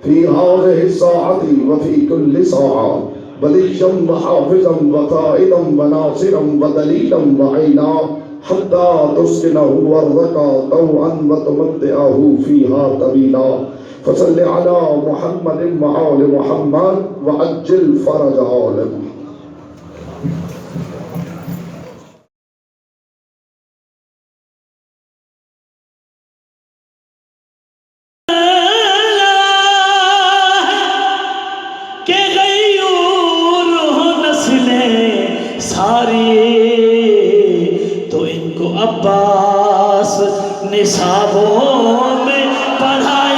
فی ہذہ الساعۃ وفی کل ساعہ ولییا وحافظا وقائدا وناصرا ودلیلا وعینا حتی تسکنہ ارضک طوعا وتمتعہ فیہا طویلا فصل علی محمد وآل محمد وعجل فرجہ۔ کہ غیور ہو نسلیں ساری تو ان کو عباس نصابوں میں پڑھایا